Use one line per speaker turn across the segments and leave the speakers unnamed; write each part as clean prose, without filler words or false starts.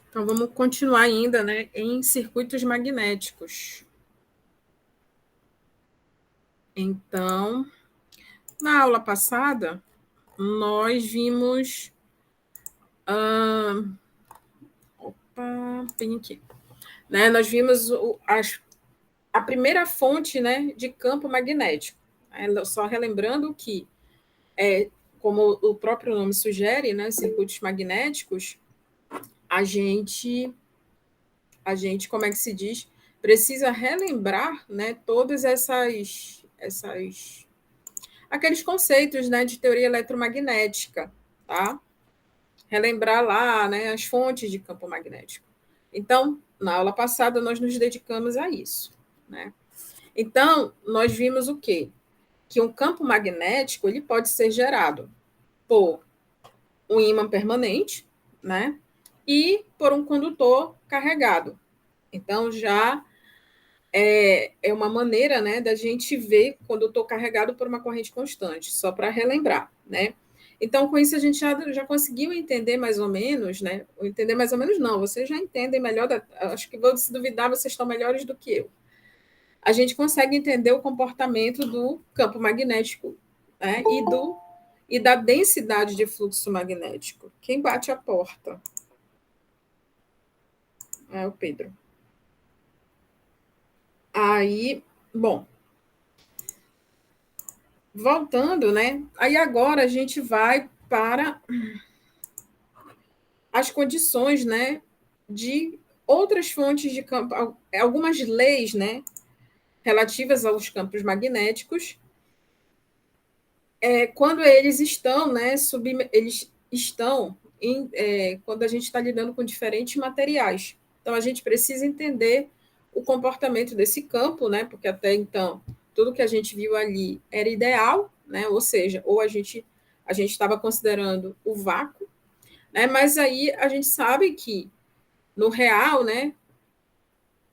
Então, vamos continuar ainda, né, em circuitos magnéticos. Então, na aula passada, nós vimos... tem aqui. Né, nós vimos a primeira fonte, né, de campo magnético. Só relembrando que, como o próprio nome sugere, né, circuitos magnéticos, a gente, como é que se diz, precisa relembrar, né, todas aqueles conceitos, né, de teoria eletromagnética, tá? Relembrar lá, né, as fontes de campo magnético. Então, na aula passada, nós nos dedicamos a isso, né? Então, nós vimos o quê? Que um campo magnético ele pode ser gerado por um ímã permanente, né? E por um condutor carregado. Então, já é uma maneira, né, da gente ver condutor carregado por uma corrente constante, só para relembrar, né? Então, com isso, a gente já conseguiu entender mais ou menos, né? Entender mais ou menos, não, vocês já entendem melhor, acho que vou se duvidar, vocês estão melhores do que eu. A gente consegue entender o comportamento do campo magnético, né? E da densidade de fluxo magnético. Quem bate a porta? É o Pedro. Aí, bom, voltando, né? Aí agora a gente vai para as condições, né, de outras fontes de campo, algumas leis, né, relativas aos campos magnéticos, quando eles estão, né, eles estão quando a gente está lidando com diferentes materiais. Então a gente precisa entender o comportamento desse campo, né, porque até então tudo que a gente viu ali era ideal, né, ou seja, ou a gente estava considerando o vácuo, né, mas aí a gente sabe que no real, né,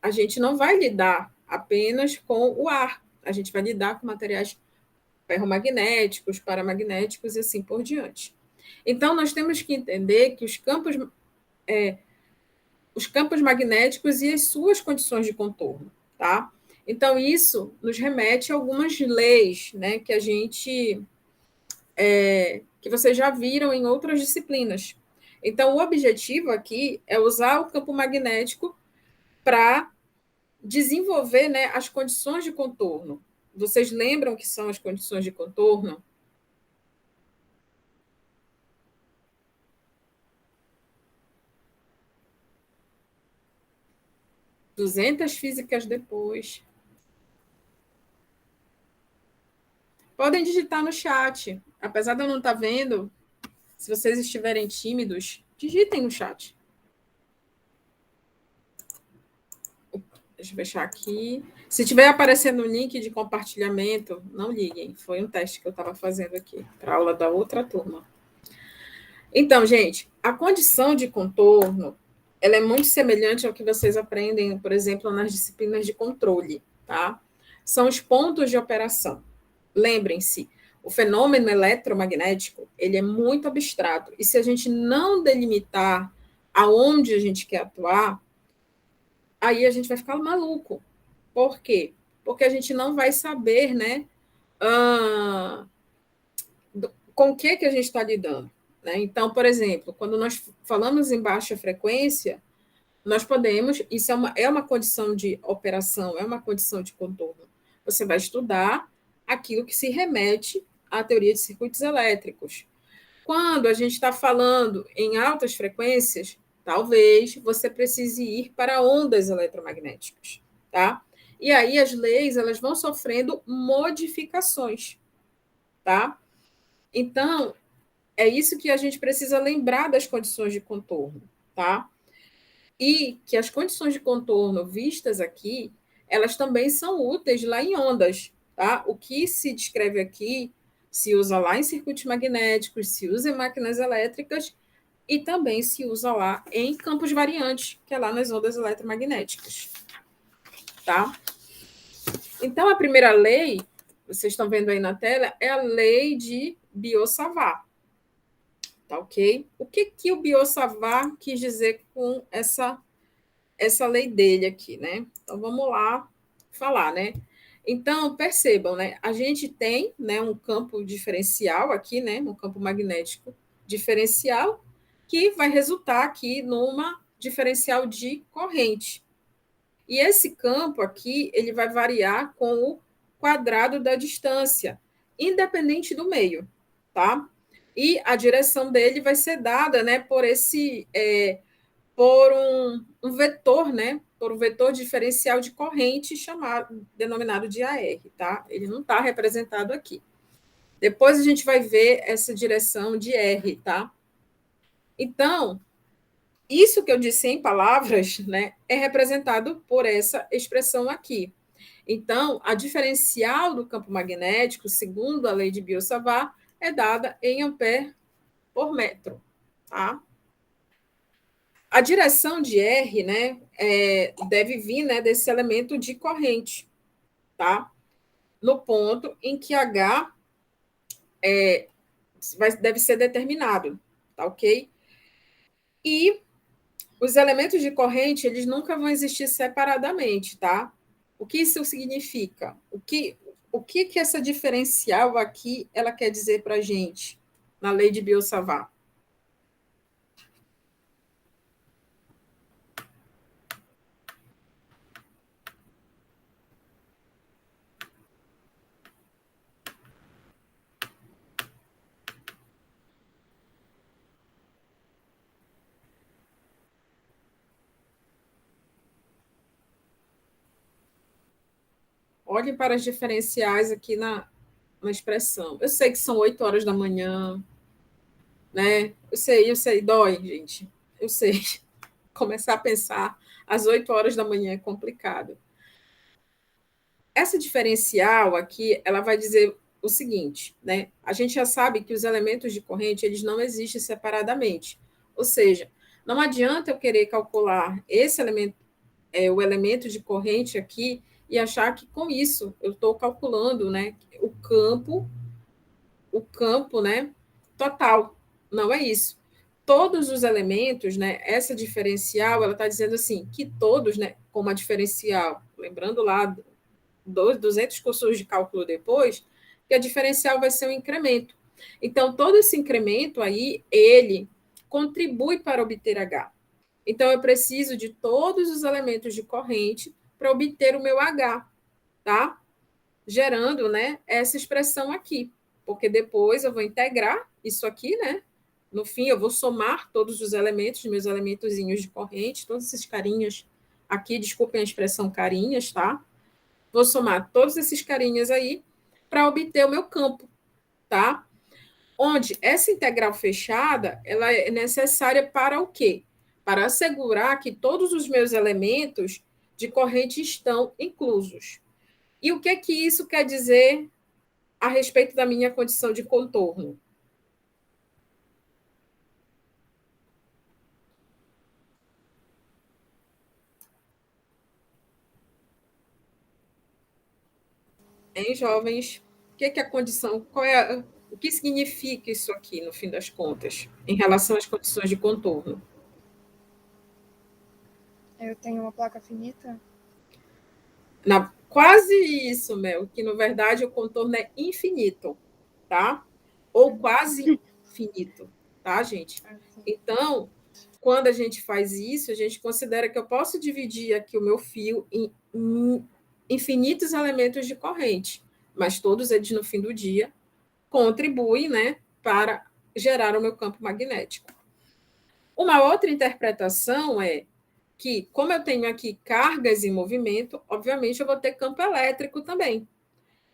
a gente não vai lidar apenas com o ar, a gente vai lidar com materiais ferromagnéticos, paramagnéticos e assim por diante. Então, nós temos que entender que os campos magnéticos e as suas condições de contorno, tá? Então, isso nos remete a algumas leis, né, que a gente que vocês já viram em outras disciplinas. Então, o objetivo aqui é usar o campo magnético para desenvolver, né, as condições de contorno. Vocês lembram que são as condições de contorno? 200 físicas depois. Podem digitar no chat. Apesar de eu não estar vendo, se vocês estiverem tímidos, digitem no chat. Deixa eu fechar aqui. Se estiver aparecendo o link de compartilhamento, não liguem. Foi um teste que eu estava fazendo aqui para a aula da outra turma. Então, gente, a condição de contorno ela é muito semelhante ao que vocês aprendem, por exemplo, nas disciplinas de controle, tá? São os pontos de operação. Lembrem-se, o fenômeno eletromagnético, ele é muito abstrato, e se a gente não delimitar aonde a gente quer atuar, aí a gente vai ficar maluco. Por quê? Porque a gente não vai saber, né, com o que a gente está lidando. Né? Então, por exemplo, quando nós falamos em baixa frequência, nós podemos, isso é uma condição de operação, é uma condição de contorno. Você vai estudar aquilo que se remete à teoria de circuitos elétricos. Quando a gente está falando em altas frequências, talvez você precise ir para ondas eletromagnéticas, tá? E aí as leis elas vão sofrendo modificações, tá? Então, é isso que a gente precisa lembrar das condições de contorno, tá? E que as condições de contorno vistas aqui, elas também são úteis lá em ondas, tá? O que se descreve aqui se usa lá em circuitos magnéticos, se usa em máquinas elétricas e também se usa lá em campos variantes, que é lá nas ondas eletromagnéticas, tá? Então, a primeira lei, vocês estão vendo aí na tela, é a lei de Biot-Savart, tá ok? O que o Biot-Savart quis dizer com essa lei dele aqui, né? Então, vamos lá falar, né? Então, percebam, né? A gente tem, né, um campo diferencial aqui, né? Um campo magnético diferencial que vai resultar aqui numa diferencial de corrente. E esse campo aqui, ele vai variar com o quadrado da distância, independente do meio, tá? E a direção dele vai ser dada, né, por um vetor, né? Por um vetor diferencial de corrente denominado de AR, tá? Ele não está representado aqui. Depois a gente vai ver essa direção de R, tá? Então, isso que eu disse em palavras, né, é representado por essa expressão aqui. Então, a diferencial do campo magnético, segundo a lei de Biot-Savart, é dada em ampere por metro, tá? A direção de R, né, deve vir, né, desse elemento de corrente, tá? No ponto em que H deve ser determinado, tá ok? E os elementos de corrente, eles nunca vão existir separadamente, tá? O que isso significa? O que essa diferencial aqui, ela quer dizer para a gente, na lei de Biot-Savart? Olhem para as diferenciais aqui na expressão. Eu sei que são 8 horas da manhã, né? Eu sei, dói, gente. Eu sei. Começar a pensar às 8 horas da manhã é complicado. Essa diferencial aqui, ela vai dizer o seguinte, né? A gente já sabe que os elementos de corrente, eles não existem separadamente. Ou seja, não adianta eu querer calcular esse elemento, o elemento de corrente aqui, e achar que com isso eu estou calculando, né, o campo, né, total. Não é isso. Todos os elementos, né, essa diferencial, ela está dizendo assim, que todos, né, como a diferencial, lembrando lá 200 cursos de cálculo depois, que a diferencial vai ser um incremento. Então, todo esse incremento aí, ele contribui para obter H. Então, eu preciso de todos os elementos de corrente para obter o meu H, tá? Gerando, né, essa expressão aqui, porque depois eu vou integrar isso aqui, né? No fim, eu vou somar todos os elementos, meus elementozinhos de corrente, todos esses carinhas aqui, desculpem a expressão carinhas, tá? Vou somar todos esses carinhas aí para obter o meu campo, tá? Onde essa integral fechada, ela é necessária para o quê? Para assegurar que todos os meus elementos de corrente estão inclusos. E o que isso quer dizer a respeito da minha condição de contorno? Hein, jovens? O que é a condição? O que significa isso aqui, no fim das contas, em relação às condições de contorno?
Eu tenho uma placa finita?
Quase isso, Mel, que na verdade o contorno é infinito, tá? Ou quase infinito, tá, gente? Então, quando a gente faz isso, a gente considera que eu posso dividir aqui o meu fio em infinitos elementos de corrente, mas todos eles no fim do dia contribuem, né, para gerar o meu campo magnético. Uma outra interpretação é que, como eu tenho aqui cargas em movimento, obviamente eu vou ter campo elétrico também.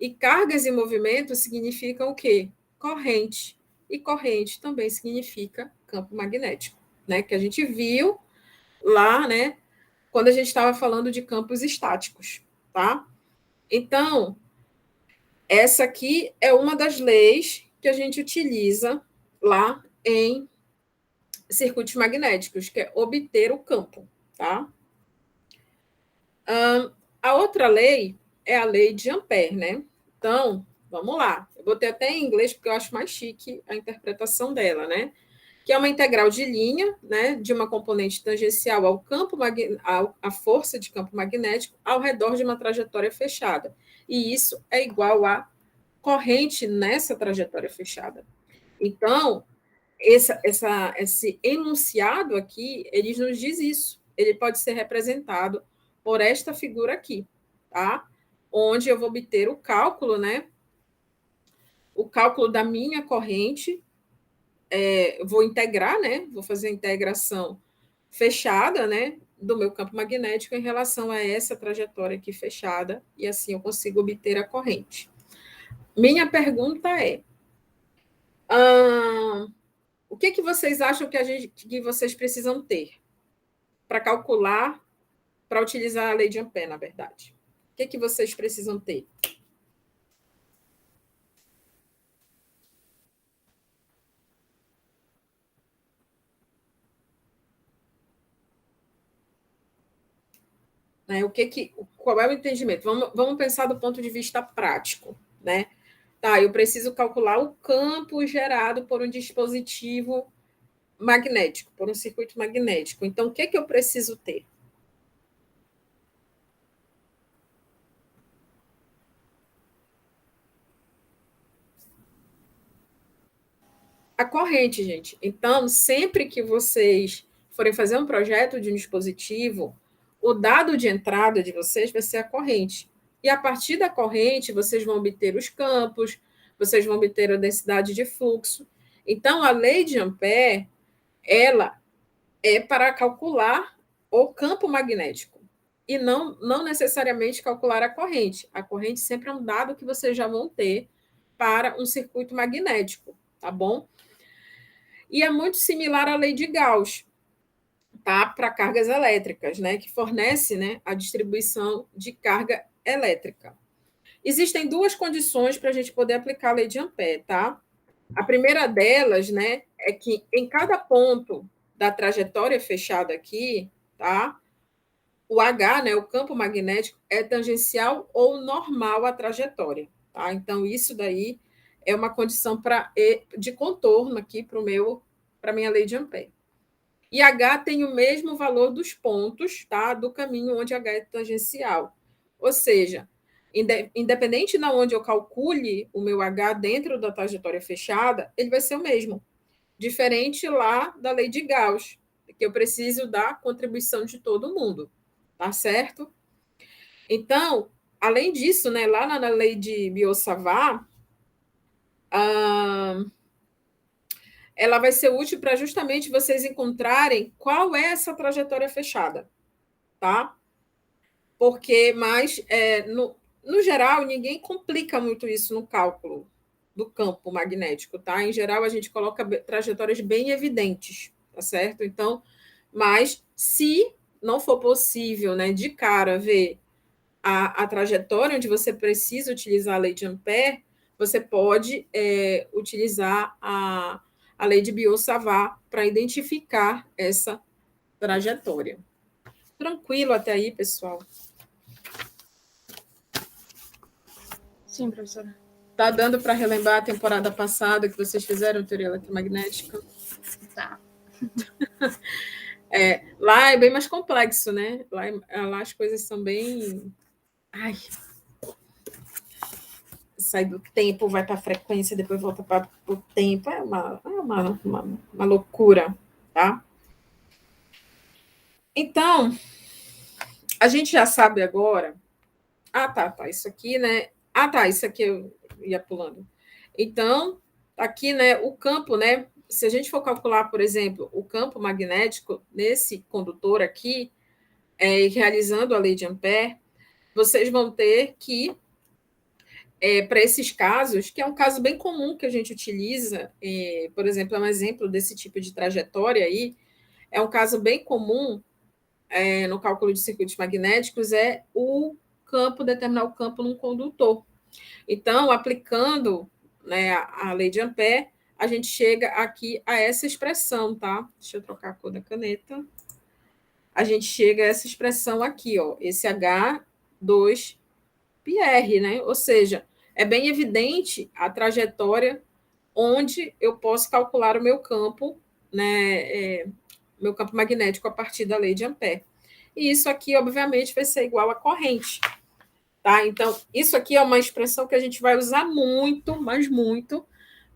E cargas em movimento significam o quê? Corrente. E corrente também significa campo magnético, né? Que a gente viu lá, né? Quando a gente estava falando de campos estáticos, tá? Então, essa aqui é uma das leis que a gente utiliza lá em circuitos magnéticos, que é obter o campo, tá? A outra lei é a lei de Ampère, né? Então, vamos lá. Eu botei até em inglês porque eu acho mais chique a interpretação dela, né? que é uma integral de linha, né, de uma componente tangencial ao campo à força de campo magnético ao redor de uma trajetória fechada. E isso é igual a corrente nessa trajetória fechada. Então, esse enunciado aqui, ele nos diz isso. Ele pode ser representado por esta figura aqui, tá? Onde eu vou obter o cálculo, né? O cálculo da minha corrente, vou integrar, né? Vou fazer a integração fechada, né? Do meu campo magnético em relação a essa trajetória aqui fechada, e assim eu consigo obter a corrente. Minha pergunta é: o que vocês acham que vocês precisam ter para calcular, para utilizar a lei de Ampère, na verdade? O que vocês precisam ter? Né? Qual é o entendimento? Vamos pensar do ponto de vista prático, né? Tá, eu preciso calcular o campo gerado por um dispositivo magnético, por um circuito magnético. Então, o que eu preciso ter? A corrente, gente. Então, sempre que vocês forem fazer um projeto de um dispositivo, o dado de entrada de vocês vai ser a corrente. E a partir da corrente, vocês vão obter os campos, vocês vão obter a densidade de fluxo. Então, a lei de Ampère, ela é para calcular o campo magnético e não necessariamente calcular a corrente. A corrente sempre é um dado que vocês já vão ter para um circuito magnético, tá bom? E é muito similar à lei de Gauss, tá? Para cargas elétricas, né? Que fornece, né, a distribuição de carga elétrica. Existem duas condições para a gente poder aplicar a lei de Ampère, tá? A primeira delas, né, é que em cada ponto da trajetória fechada aqui, tá? O H, né, o campo magnético, é tangencial ou normal à trajetória, tá? Então, isso daí é uma condição de contorno aqui para a minha lei de Ampère. E H tem o mesmo valor dos pontos, tá? Do caminho onde H é tangencial. Ou seja, independente de onde eu calcule o meu H dentro da trajetória fechada, ele vai ser o mesmo. Diferente lá da lei de Gauss, que eu preciso da contribuição de todo mundo, tá certo? Então, além disso, né, lá na lei de Biot-Savart, ela vai ser útil para justamente vocês encontrarem qual é essa trajetória fechada, tá? Porque, mas, no geral, ninguém complica muito isso no cálculo do campo magnético, tá? Em geral, a gente coloca trajetórias bem evidentes, tá certo? Então, mas se não for possível, né, de cara ver a trajetória onde você precisa utilizar a lei de Ampère, você pode utilizar a lei de Biot-Savart para identificar essa trajetória. Tranquilo até aí, pessoal?
Sim, professora.
Tá dando para relembrar a temporada passada que vocês fizeram teoria eletromagnética?
Tá.
Lá é bem mais complexo, né? Lá as coisas são bem... Ai, sai do tempo, vai para a frequência, depois volta para o tempo. É uma loucura, tá? Então, a gente já sabe agora... tá, isso aqui, né? Isso aqui eu ia pulando. Então, aqui, né, o campo, né? Se a gente for calcular, por exemplo, o campo magnético nesse condutor aqui, realizando a lei de Ampère, vocês vão ter que, para esses casos, que é um caso bem comum que a gente utiliza, por exemplo, é um exemplo desse tipo de trajetória aí, é um caso bem comum no cálculo de circuitos magnéticos, é determinar o campo num condutor. Então, aplicando, né, a lei de Ampère, a gente chega aqui a essa expressão, tá? Deixa eu trocar a cor da caneta. A gente chega a essa expressão aqui, ó, esse H2πr, né? Ou seja, é bem evidente a trajetória onde eu posso calcular o meu campo né, meu campo magnético a partir da lei de Ampère. E isso aqui, obviamente, vai ser igual a corrente. Tá? Então, isso aqui é uma expressão que a gente vai usar muito, mas muito,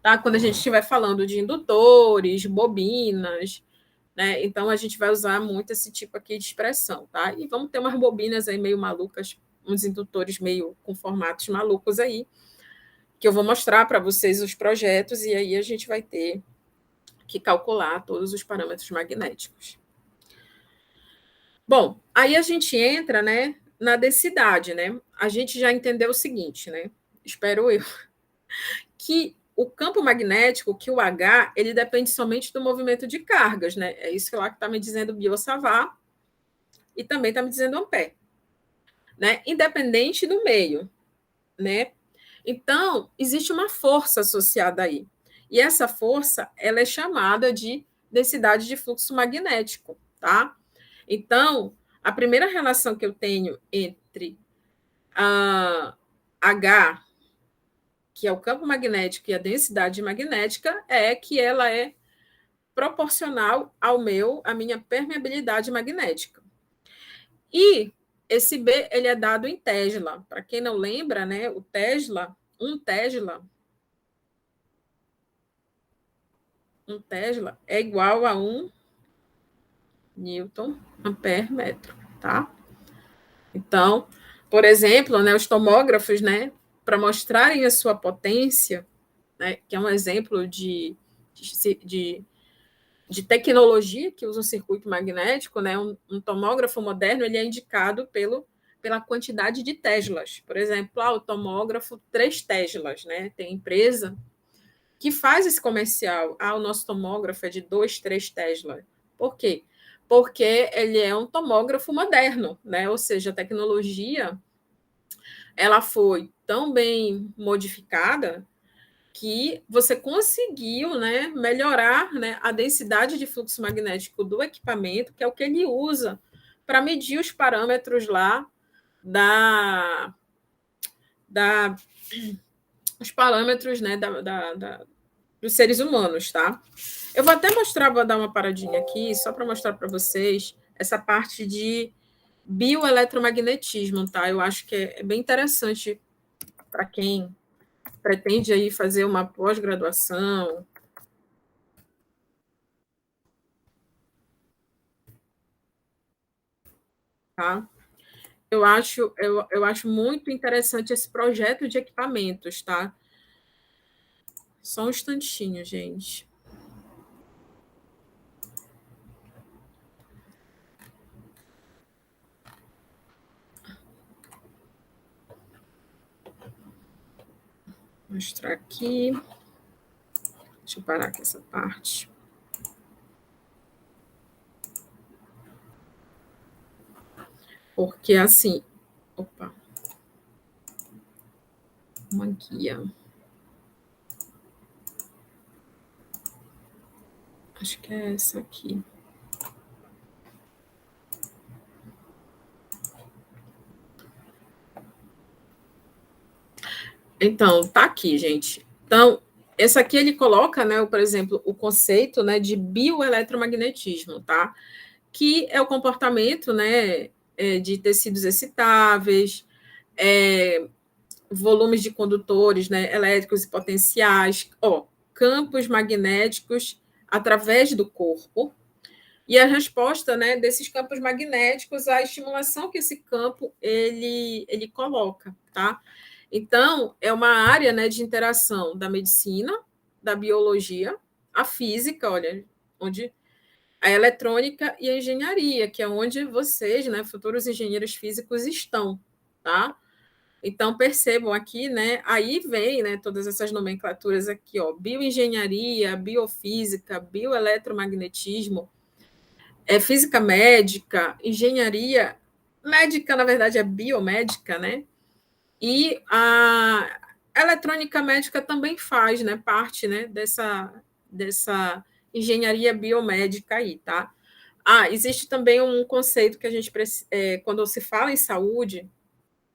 tá? Quando a gente estiver falando de indutores, bobinas, né? Então, a gente vai usar muito esse tipo aqui de expressão, tá? E vamos ter umas bobinas aí meio malucas, uns indutores meio com formatos malucos aí, que eu vou mostrar para vocês os projetos, e aí a gente vai ter que calcular todos os parâmetros magnéticos. Bom, aí a gente entra, né, na densidade, né? A gente já entendeu o seguinte, né? Espero eu, que o campo magnético, que o H, ele depende somente do movimento de cargas, né? É isso que lá que está me dizendo Biot-Savart e também está me dizendo Ampère, né? Independente do meio, né? Então, existe uma força associada aí. E essa força, ela é chamada de densidade de fluxo magnético, tá? Então, a primeira relação que eu tenho entre a H, que é o campo magnético, e a densidade magnética, é que ela é proporcional à minha permeabilidade magnética. E esse B, ele é dado em Tesla. Para quem não lembra, né, o Tesla, um Tesla é igual a 1 Newton ampere metro, tá? Então, por exemplo, né, os tomógrafos, né, para mostrarem a sua potência, né, que é um exemplo de tecnologia que usa um circuito magnético, né, um tomógrafo moderno, ele é indicado pela quantidade de teslas. Por exemplo, o tomógrafo 3 teslas, né? Tem empresa que faz esse comercial. O nosso tomógrafo é de 2, 3 teslas. Por quê? Porque ele é um tomógrafo moderno, né? Ou seja, a tecnologia ela foi tão bem modificada que você conseguiu, né, melhorar, né, a densidade de fluxo magnético do equipamento, que é o que ele usa para medir os parâmetros lá da os parâmetros, né, dos seres humanos, tá? Eu vou até mostrar, vou dar uma paradinha aqui, só para mostrar para vocês essa parte de bioeletromagnetismo, tá? Eu acho que é bem interessante para quem pretende aí fazer uma pós-graduação. Tá? Eu acho muito interessante esse projeto de equipamentos, tá? Só um instantinho, gente. Vou mostrar aqui. Deixa eu parar aqui essa parte. Porque, assim... Opa. Uma guia. Acho que é essa aqui. Então, tá aqui, gente. Então, esse aqui ele coloca, né, por exemplo, o conceito, né, de bioeletromagnetismo, tá? Que é o comportamento, né, de tecidos excitáveis, volumes de condutores, né, elétricos e potenciais, campos magnéticos através do corpo, e a resposta, né, desses campos magnéticos à estimulação que esse campo ele coloca, tá? Então, é uma área, né, de interação da medicina, da biologia, a física, olha, onde a eletrônica e a engenharia, que é onde vocês, né, futuros engenheiros físicos estão, tá? Então, percebam aqui, né, aí vem, né, todas essas nomenclaturas aqui, bioengenharia, biofísica, bioeletromagnetismo, física médica, engenharia médica, na verdade, é biomédica, né? E a eletrônica médica também faz, né, parte, né, dessa engenharia biomédica aí, tá? Existe também um conceito que a gente, quando se fala em saúde,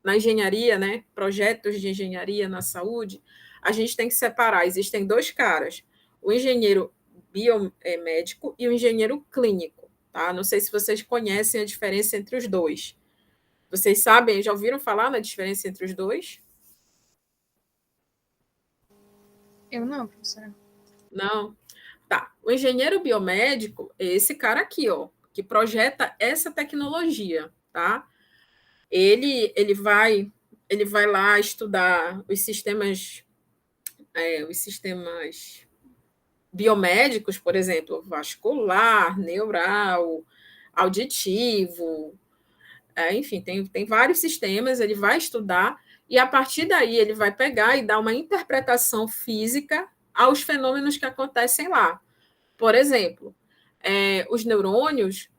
na engenharia, né, projetos de engenharia na saúde, a gente tem que separar, existem dois caras, o engenheiro biomédico e o engenheiro clínico, tá? Não sei se vocês conhecem a diferença entre os dois. Vocês sabem, já ouviram falar na diferença entre os dois?
Eu não, professora.
Não? Tá. O engenheiro biomédico é esse cara aqui, ó, que projeta essa tecnologia, tá? Ele vai lá estudar os sistemas biomédicos, por exemplo, vascular, neural, auditivo, enfim, tem vários sistemas, ele vai estudar, e a partir daí ele vai pegar e dar uma interpretação física aos fenômenos que acontecem lá. Por exemplo, os neurônios,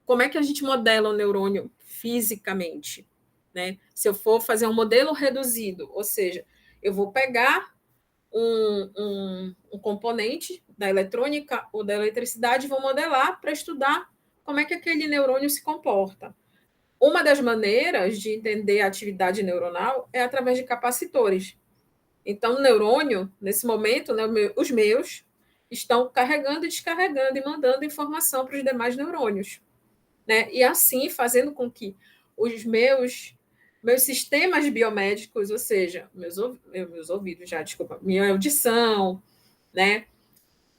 como é que a gente modela o neurônio fisicamente? Né? Se eu for fazer um modelo reduzido, ou seja, eu vou pegar um componente da eletrônica ou da eletricidade e vou modelar para estudar como é que aquele neurônio se comporta. Uma das maneiras de entender a atividade neuronal é através de capacitores. Então, o neurônio, nesse momento, né, os meus estão carregando e descarregando e mandando informação para os demais neurônios. Né? E assim fazendo com que os meus sistemas biomédicos, ou seja, meus ouvidos já, desculpa, minha audição, né,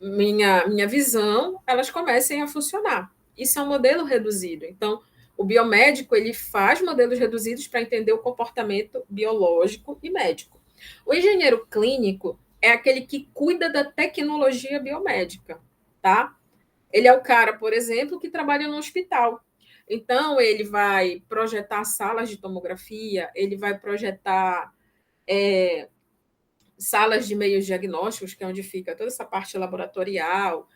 minha visão, elas comecem a funcionar. Isso é um modelo reduzido. Então, o biomédico ele faz modelos reduzidos para entender o comportamento biológico e médico. O engenheiro clínico é aquele que cuida da tecnologia biomédica, tá? Ele é o cara, por exemplo, que trabalha no hospital. Então, ele vai projetar salas de tomografia, ele vai projetar salas de meios diagnósticos, que é onde fica toda essa parte laboratorial.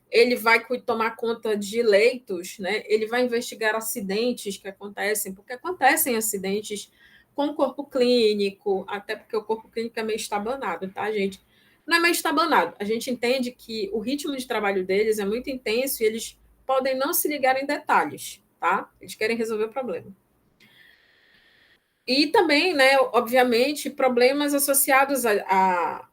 Ele vai tomar conta de leitos, né? Ele vai investigar acidentes que acontecem, porque acontecem acidentes com o corpo clínico, até porque o corpo clínico é meio estabanado, tá, gente? Não é meio estabanado. A gente entende que o ritmo de trabalho deles é muito intenso e eles podem não se ligar em detalhes, tá? Eles querem resolver o problema. E também, né, obviamente, problemas associados a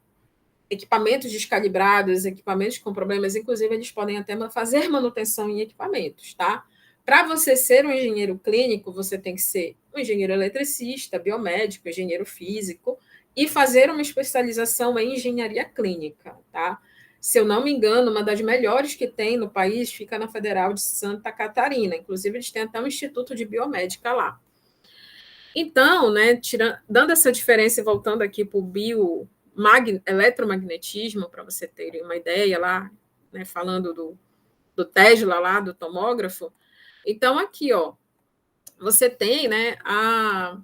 equipamentos descalibrados, equipamentos com problemas, inclusive eles podem até fazer manutenção em equipamentos, tá? Para você ser um engenheiro clínico, você tem que ser um engenheiro eletricista, biomédico, engenheiro físico e fazer uma especialização em engenharia clínica, tá? Se eu não me engano, uma das melhores que tem no país fica na Federal de Santa Catarina. Inclusive, eles têm até um instituto de biomédica lá. Então, né, dando essa diferença e voltando aqui para o eletromagnetismo, para você terem uma ideia lá, né, falando do Tesla lá, do tomógrafo. Então, aqui, ó, você tem, né, a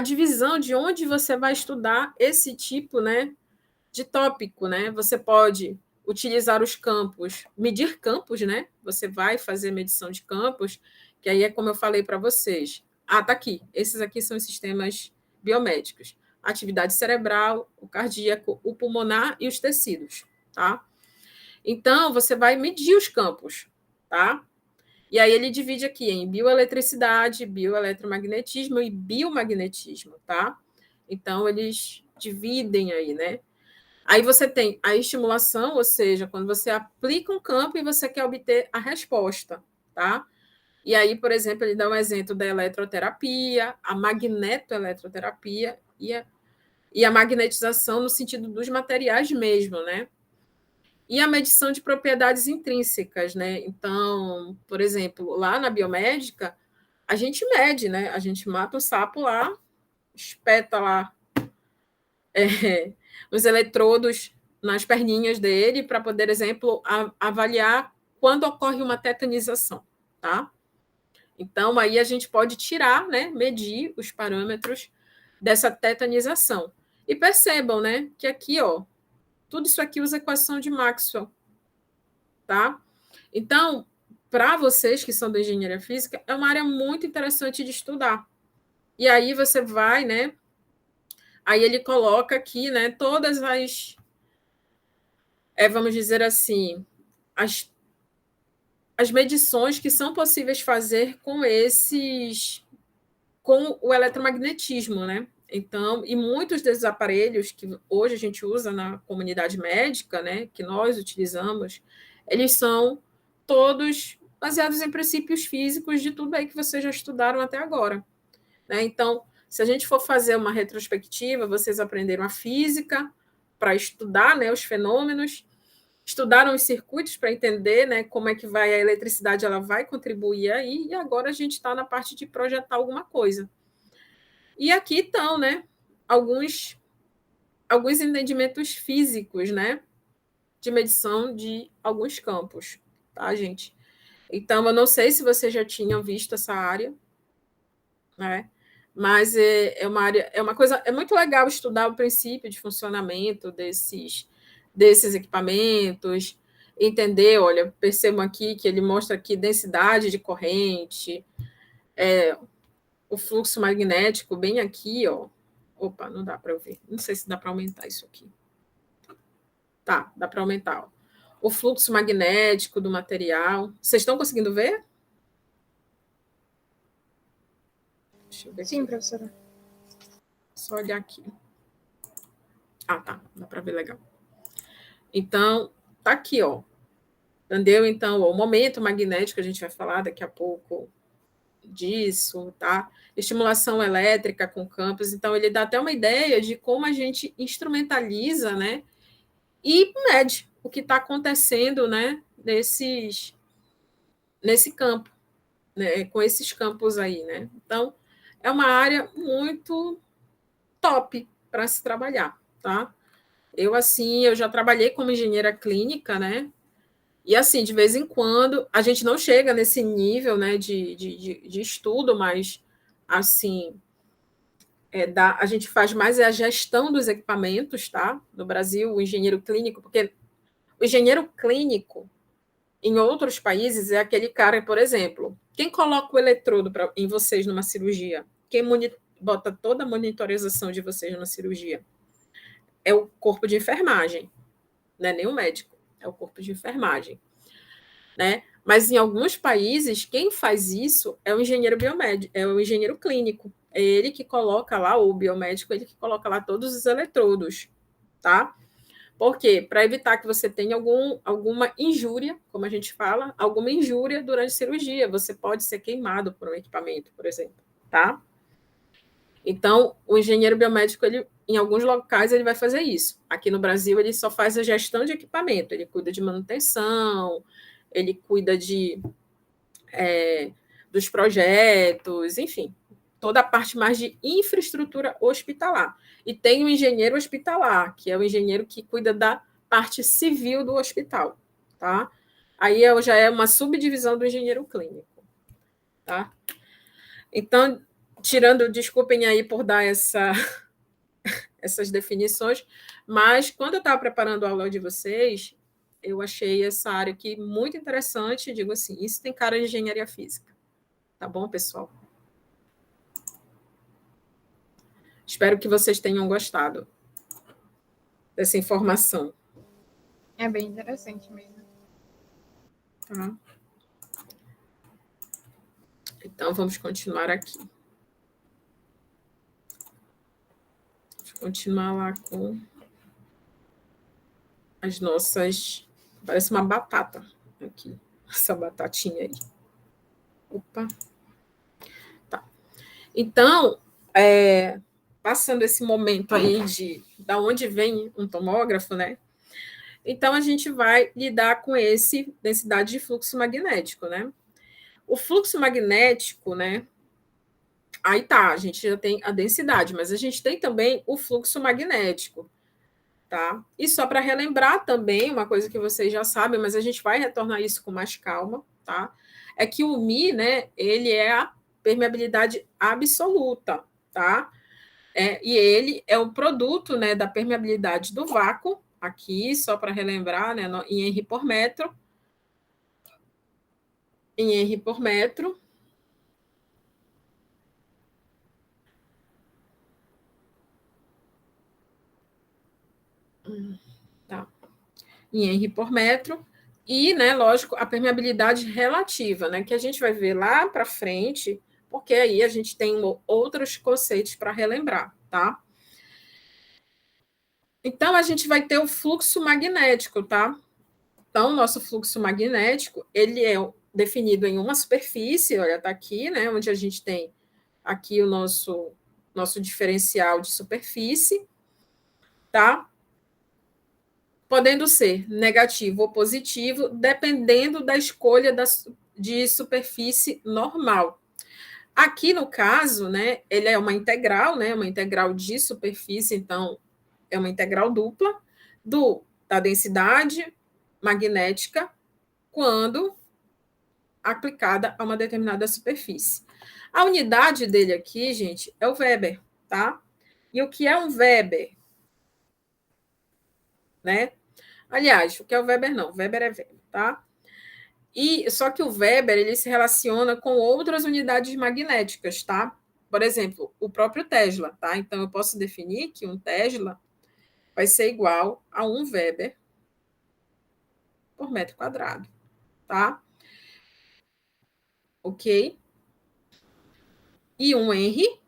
divisão de onde você vai estudar esse tipo, né, de tópico, né? Você pode utilizar os campos, medir campos, né? Você vai fazer medição de campos, que aí é como eu falei para vocês. Tá aqui. Esses aqui são os sistemas biomédicos. Atividade cerebral, o cardíaco, o pulmonar e os tecidos, tá? Então, você vai medir os campos, tá? E aí ele divide aqui em bioeletricidade, bioeletromagnetismo e biomagnetismo, tá? Então, eles dividem aí, né? Aí você tem a estimulação, ou seja, quando você aplica um campo e você quer obter a resposta, tá? E aí, por exemplo, ele dá um exemplo da eletroterapia, a magnetoeletroterapia e a magnetização no sentido dos materiais mesmo, né? E a medição de propriedades intrínsecas, né? Então, por exemplo, lá na biomédica, a gente mede, né? A gente mata o sapo lá, espeta lá os eletrodos nas perninhas dele para poder, exemplo, avaliar quando ocorre uma tetanização, tá? Então, aí a gente pode tirar, né, medir os parâmetros dessa tetanização. E percebam, né, que aqui, ó, tudo isso aqui usa a equação de Maxwell, tá? Então, para vocês que são da engenharia física, é uma área muito interessante de estudar. E aí você vai, né, aí ele coloca aqui, né, todas vamos dizer assim, as medições que são possíveis fazer com o eletromagnetismo, né? Então, e muitos desses aparelhos que hoje a gente usa na comunidade médica, né, que nós utilizamos, eles são todos baseados em princípios físicos de tudo aí que vocês já estudaram até agora, né? Então, se a gente for fazer uma retrospectiva, vocês aprenderam a física para estudar, né, os fenômenos, estudaram os circuitos para entender, né, como é que vai a eletricidade, ela vai contribuir aí, e agora a gente está na parte de projetar alguma coisa. E aqui estão, né, alguns entendimentos físicos, né, de medição de alguns campos, tá, gente? Então, eu não sei se vocês já tinham visto essa área, né? Mas é uma área, é uma coisa, é muito legal estudar o princípio de funcionamento desses equipamentos, entender, olha, percebam aqui que ele mostra aqui densidade de corrente, o fluxo magnético bem aqui, ó. Opa, não dá para eu ver. Não sei se dá para aumentar isso aqui. Tá, dá para aumentar. Ó. O fluxo magnético do material. Vocês estão conseguindo ver? Deixa eu ver
Sim,
aqui.
professora.
Só olhar aqui. Ah, tá. Dá para ver legal. Então, tá aqui, ó. Entendeu? Então, o momento magnético, a gente vai falar daqui a pouco disso, tá? Estimulação elétrica com campos. Então, ele dá até uma ideia de como a gente instrumentaliza, né? E mede o que está acontecendo, né? Nesse campo, né? Com esses campos aí, né? Então, é uma área muito top para se trabalhar, tá? Eu já trabalhei como engenheira clínica, né? E assim, de vez em quando, a gente não chega nesse nível, né, de estudo, mas assim, a gente faz mais a gestão dos equipamentos, tá? No Brasil, o engenheiro clínico, porque o engenheiro clínico, em outros países, é aquele cara, por exemplo, quem coloca o eletrodo em vocês numa cirurgia? Quem bota toda a monitorização de vocês numa cirurgia? É o corpo de enfermagem, não é nem o médico, é o corpo de enfermagem, né? Mas em alguns países, quem faz isso é o engenheiro biomédico, é o engenheiro clínico. É ele que coloca lá, o biomédico, ele que coloca lá todos os eletrodos, tá? Por quê? Para evitar que você tenha alguma injúria, como a gente fala, alguma injúria durante a cirurgia. Você pode ser queimado por um equipamento, por exemplo, tá? Então, o engenheiro biomédico, ele, em alguns locais, ele vai fazer isso. Aqui no Brasil, ele só faz a gestão de equipamento, ele cuida de manutenção, ele cuida dos projetos, enfim, toda a parte mais de infraestrutura hospitalar. E tem o engenheiro hospitalar, que é o engenheiro que cuida da parte civil do hospital, tá? Aí já é uma subdivisão do engenheiro clínico, tá? Então, desculpem aí por dar essas definições, mas quando eu estava preparando a aula de vocês, eu achei essa área aqui muito interessante, digo assim, isso tem cara de engenharia física. Tá bom, pessoal? Espero que vocês tenham gostado dessa informação.
É bem interessante mesmo.
Tá? Então, vamos continuar aqui. Vamos continuar lá com as nossas... Parece uma batata aqui, essa batatinha aí. Opa! Tá. Então, passando esse momento aí da onde vem um tomógrafo, né? Então, a gente vai lidar com esse densidade de fluxo magnético, né? O fluxo magnético, né? Aí tá, a gente já tem a densidade, mas a gente tem também o fluxo magnético, tá? E só para relembrar também, uma coisa que vocês já sabem, mas a gente vai retornar isso com mais calma, tá? É que o Mi, né, ele é a permeabilidade absoluta, tá? E ele é o produto, né, da permeabilidade do vácuo, aqui, só para relembrar, né, em Henry por metro, em Henry por metro. Tá. Em Henry por metro. E, né, lógico, a permeabilidade relativa, né, que a gente vai ver lá para frente, porque aí a gente tem outros conceitos para relembrar, tá? Então, a gente vai ter o fluxo magnético, tá? Então, o nosso fluxo magnético, ele é definido em uma superfície, olha, está aqui, né, onde a gente tem aqui o nosso diferencial de superfície, tá? Podendo ser negativo ou positivo, dependendo da escolha de superfície normal. Aqui, no caso, né, ele é uma integral, né, uma integral de superfície, então, é uma integral dupla da densidade magnética quando aplicada a uma determinada superfície. A unidade dele aqui, gente, é o Weber, tá? E o que é um Weber? Né? Aliás, o que é o Weber não, Weber é Weber, tá? E só que o Weber, ele se relaciona com outras unidades magnéticas, tá? Por exemplo, o próprio Tesla, tá? Então eu posso definir que um Tesla vai ser igual a 1 Weber por metro quadrado, tá? OK? E um Henry,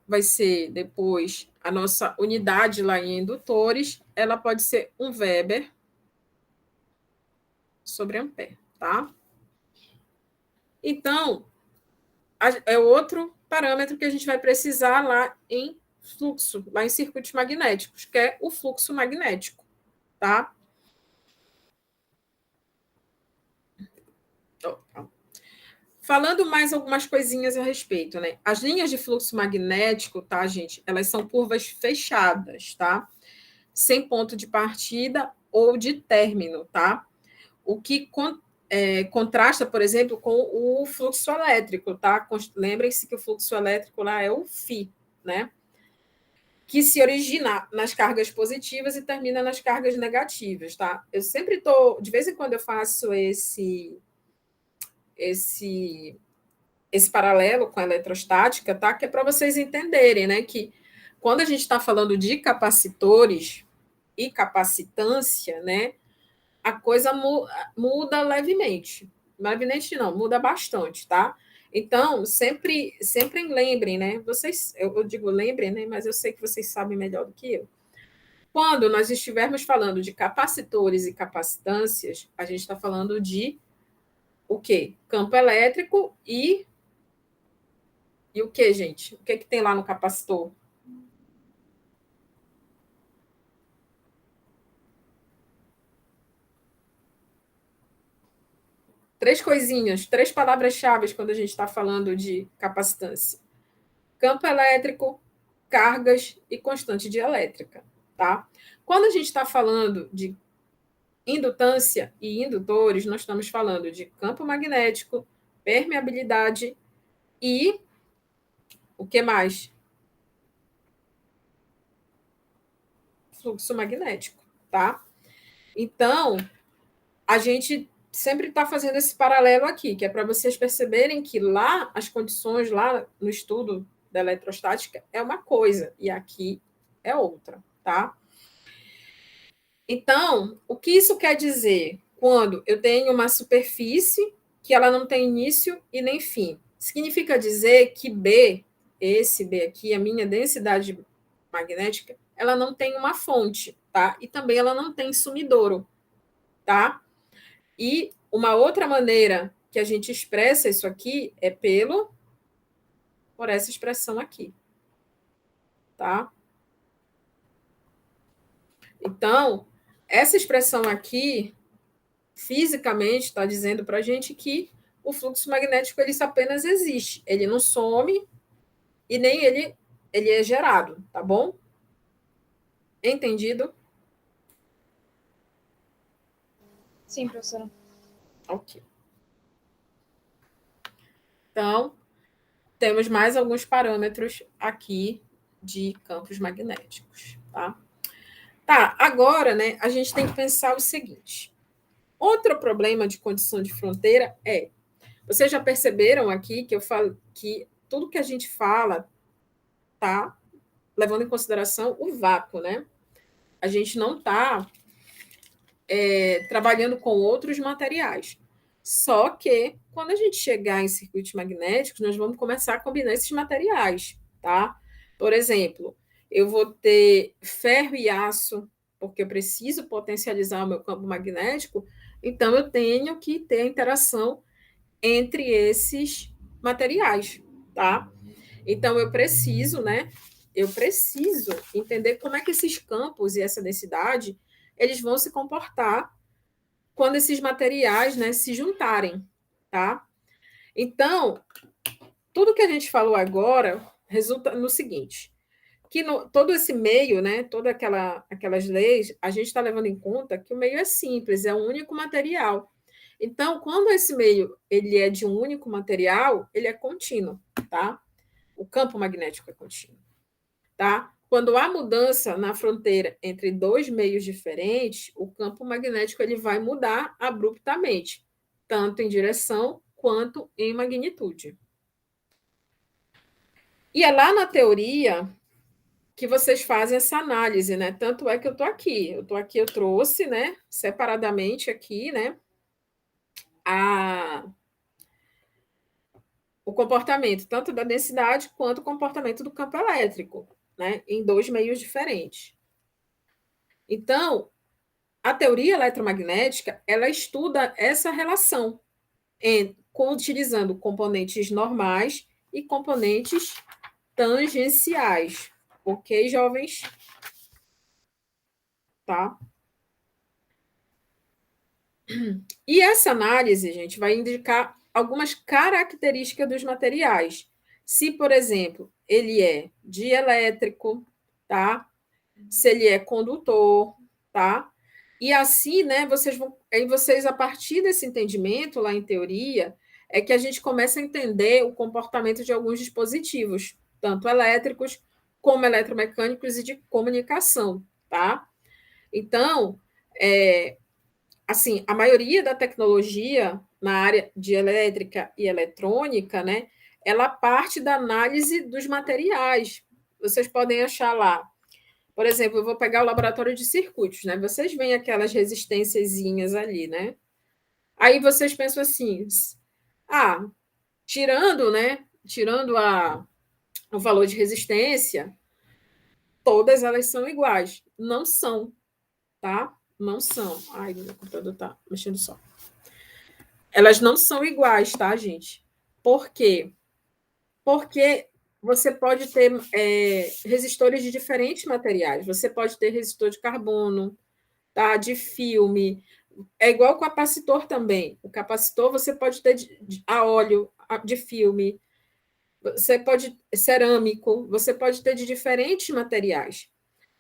vai ser depois a nossa unidade lá em indutores, ela pode ser 1 Weber sobre ampere, tá? Então, é outro parâmetro que a gente vai precisar lá em fluxo, lá em circuitos magnéticos, que é o fluxo magnético, tá? Falando mais algumas coisinhas a respeito, né? As linhas de fluxo magnético, tá, gente? Elas são curvas fechadas, tá? Sem ponto de partida ou de término, tá? O que contrasta, por exemplo, com o fluxo elétrico, tá? Lembrem-se que o fluxo elétrico lá é o φ, né? Que se origina nas cargas positivas e termina nas cargas negativas, tá? Eu sempre estou, de vez em quando eu faço esse paralelo com a eletrostática, tá? Que é para vocês entenderem, né? Que quando a gente está falando de capacitores e capacitância, né? A coisa muda levemente. Levemente não, muda bastante, tá? Então, sempre lembrem, né? Vocês, eu digo lembrem, né? Mas eu sei que vocês sabem melhor do que eu. Quando nós estivermos falando de capacitores e capacitâncias, a gente está falando de o quê? Campo elétrico e o que, gente? O que tem lá no capacitor? Três coisinhas, três palavras-chave quando a gente está falando de capacitância: campo elétrico, cargas e constante dielétrica, tá? Quando a gente está falando de indutância e indutores, nós estamos falando de campo magnético, permeabilidade e o que mais? Fluxo magnético, tá? Então, a gente sempre está fazendo esse paralelo aqui, que é para vocês perceberem que lá as condições, lá no estudo da eletrostática, é uma coisa, e aqui é outra, tá? Então, o que isso quer dizer? Quando eu tenho uma superfície que ela não tem início e nem fim. Significa dizer que B, esse B aqui, a minha densidade magnética, ela não tem uma fonte, tá? E também ela não tem sumidouro, tá? E uma outra maneira que a gente expressa isso aqui é por essa expressão aqui, tá? Então, essa expressão aqui, fisicamente, está dizendo para a gente que o fluxo magnético ele apenas existe, ele não some e nem ele é gerado, tá bom? Entendido?
Sim, professora.
Ok. Então, temos mais alguns parâmetros aqui de campos magnéticos, tá? Tá, agora, né, a gente tem que pensar o seguinte. Outro problema de condição de fronteira é, vocês já perceberam aqui que eu falo que tudo que a gente fala tá levando em consideração o vácuo, né? A gente não está trabalhando com outros materiais. Só que, quando a gente chegar em circuitos magnéticos, nós vamos começar a combinar esses materiais, tá? Por exemplo, eu vou ter ferro e aço, porque eu preciso potencializar o meu campo magnético, então eu tenho que ter a interação entre esses materiais, tá? Então eu preciso, né? Eu preciso entender como é que esses campos e essa densidade eles vão se comportar quando esses materiais, né, se juntarem, tá? Então, tudo que a gente falou agora resulta no seguinte, que todo esse meio, né, todas aquelas leis, a gente está levando em conta que o meio é simples, é um único material. Então, quando esse meio ele é de um único material, ele é contínuo, tá? O campo magnético é contínuo, tá? Quando há mudança na fronteira entre dois meios diferentes, o campo magnético ele vai mudar abruptamente, tanto em direção quanto em magnitude. E é lá na teoria que vocês fazem essa análise, né? Tanto é que eu estou aqui. Eu trouxe, né, separadamente aqui, né, o comportamento tanto da densidade quanto o comportamento do campo elétrico, né, em dois meios diferentes. Então, a teoria eletromagnética, ela estuda essa relação utilizando componentes normais e componentes tangenciais. Ok, jovens? Tá? E essa análise, gente, vai indicar algumas características dos materiais. Se, por exemplo, ele é dielétrico, tá? Se ele é condutor, tá? E assim, né, vocês a partir desse entendimento lá em teoria, é que a gente começa a entender o comportamento de alguns dispositivos, tanto elétricos como eletromecânicos e de comunicação, tá? Então, assim, a maioria da tecnologia na área de elétrica e eletrônica, né, ela parte da análise dos materiais. Vocês podem achar lá, por exemplo, eu vou pegar o laboratório de circuitos, né? Vocês veem aquelas resistênciazinhas ali, né? Aí vocês pensam assim, ah, tirando, né? Tirando o valor de resistência, todas elas são iguais. Não são, tá? Não são. Ai, meu computador tá mexendo só. Elas não são iguais, tá, gente? Por quê? Porque você pode ter resistores de diferentes materiais. Você pode ter resistor de carbono, tá? De filme. É igual o capacitor também. O capacitor você pode ter a óleo, de filme, você pode cerâmico, você pode ter de diferentes materiais.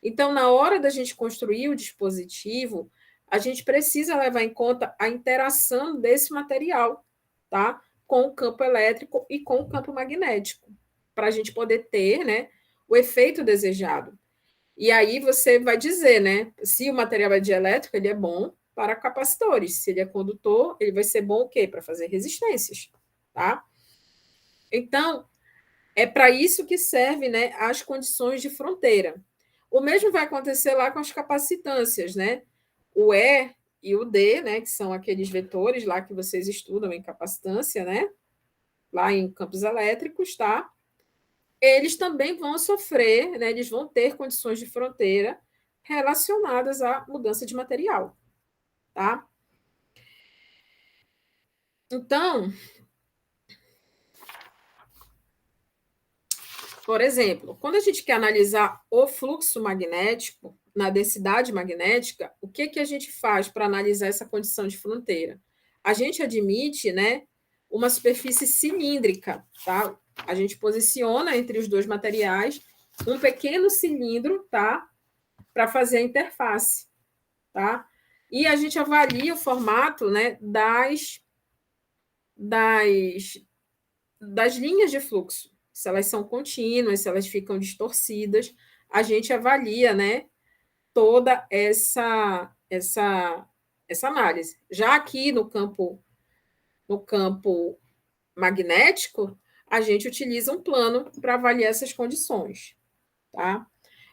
Então, na hora da gente construir o dispositivo, a gente precisa levar em conta a interação desse material, tá? Com o campo elétrico e com o campo magnético, para a gente poder ter, né, o efeito desejado. E aí você vai dizer, né, se o material é dielétrico, ele é bom para capacitores. Se ele é condutor, ele vai ser bom o quê? Para fazer resistências, tá? Então, é para isso que serve, né, as condições de fronteira. O mesmo vai acontecer lá com as capacitâncias, né? O E e o D, né, que são aqueles vetores lá que vocês estudam em capacitância, né? Lá em campos elétricos, tá? Eles também vão sofrer, né? Eles vão ter condições de fronteira relacionadas à mudança de material, tá? Então, por exemplo, quando a gente quer analisar o fluxo magnético na densidade magnética, o que que a gente faz para analisar essa condição de fronteira? A gente admite, né, uma superfície cilíndrica, tá? A gente posiciona entre os dois materiais um pequeno cilindro, tá? Para fazer a interface, tá? E a gente avalia o formato, né, das, das linhas de fluxo, se elas são contínuas, se elas ficam distorcidas, a gente avalia, né, toda essa análise. Já aqui no campo magnético, a gente utiliza um plano para avaliar essas condições, tá?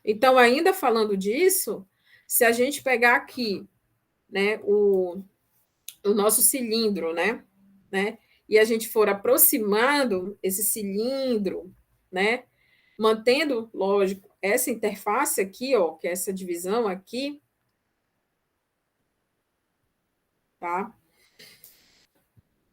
Então, ainda falando disso, se a gente pegar aqui, né, o nosso cilindro, né? E a gente for aproximando esse cilindro, né? Mantendo, lógico, essa interface aqui, ó, que é essa divisão aqui, tá?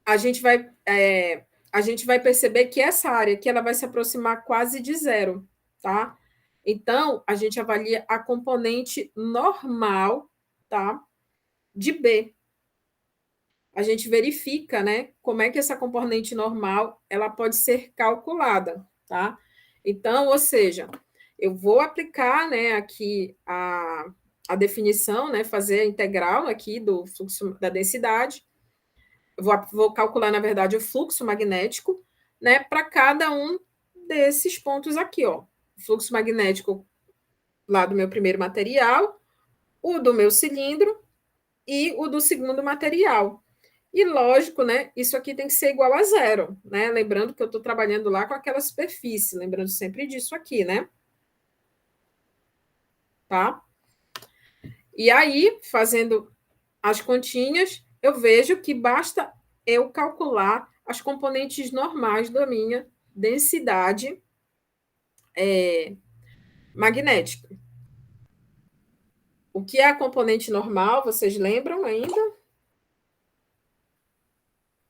A gente vai perceber que essa área aqui ela vai se aproximar quase de zero, tá? Então, a gente avalia a componente normal, tá? De B. A gente verifica, né, como é que essa componente normal ela pode ser calculada, tá? Então, ou seja, eu vou aplicar, né, aqui a definição, né, fazer a integral aqui do fluxo da densidade, vou calcular, na verdade, o fluxo magnético, né, para cada um desses pontos aqui, ó. O fluxo magnético lá do meu primeiro material, o do meu cilindro e o do segundo material. E lógico, né? Isso aqui tem que ser igual a zero, né? Lembrando que eu estou trabalhando lá com aquela superfície, lembrando sempre disso aqui, né? Tá? E aí, fazendo as continhas, eu vejo que basta eu calcular as componentes normais da minha densidade magnética. O que é a componente normal, vocês lembram ainda?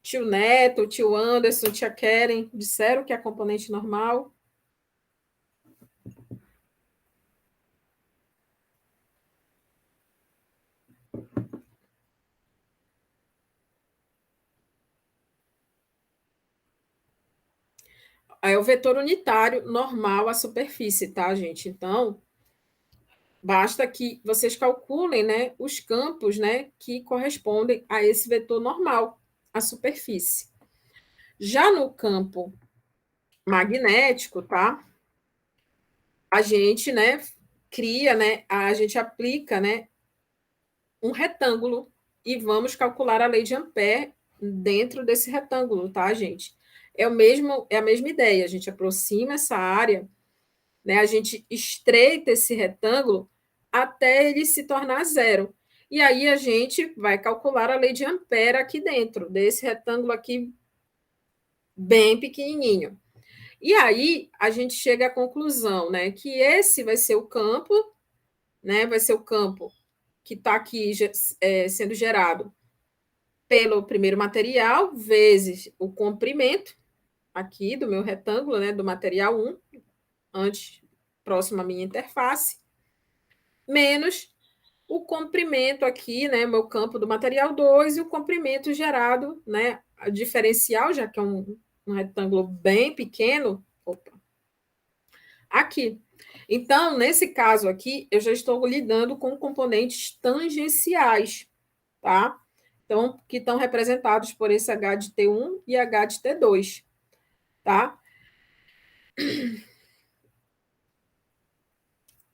Tio Neto, tio Anderson, tia Keren disseram que é a componente normal. É o vetor unitário normal à superfície, tá, gente? Então, basta que vocês calculem, né, os campos, né, que correspondem a esse vetor normal à superfície. Já no campo magnético, tá? A gente, né, cria, né, a gente aplica, né, um retângulo e vamos calcular a lei de Ampère dentro desse retângulo, tá, gente? É a mesma ideia, a gente aproxima essa área, né? A gente estreita esse retângulo até ele se tornar zero. E aí a gente vai calcular a lei de Ampère aqui dentro, desse retângulo aqui bem pequenininho. E aí a gente chega à conclusão, né, que esse vai ser o campo, né, vai ser o campo que está aqui sendo gerado pelo primeiro material, vezes o comprimento aqui do meu retângulo, né, do material 1, antes, próximo à minha interface, menos o comprimento aqui, né, meu campo do material 2 e o comprimento gerado, né, a diferencial, já que é um retângulo bem pequeno, opa, aqui. Então, nesse caso aqui, eu já estou lidando com componentes tangenciais, tá? Então, que estão representados por esse H de T1 e H de T2, tá?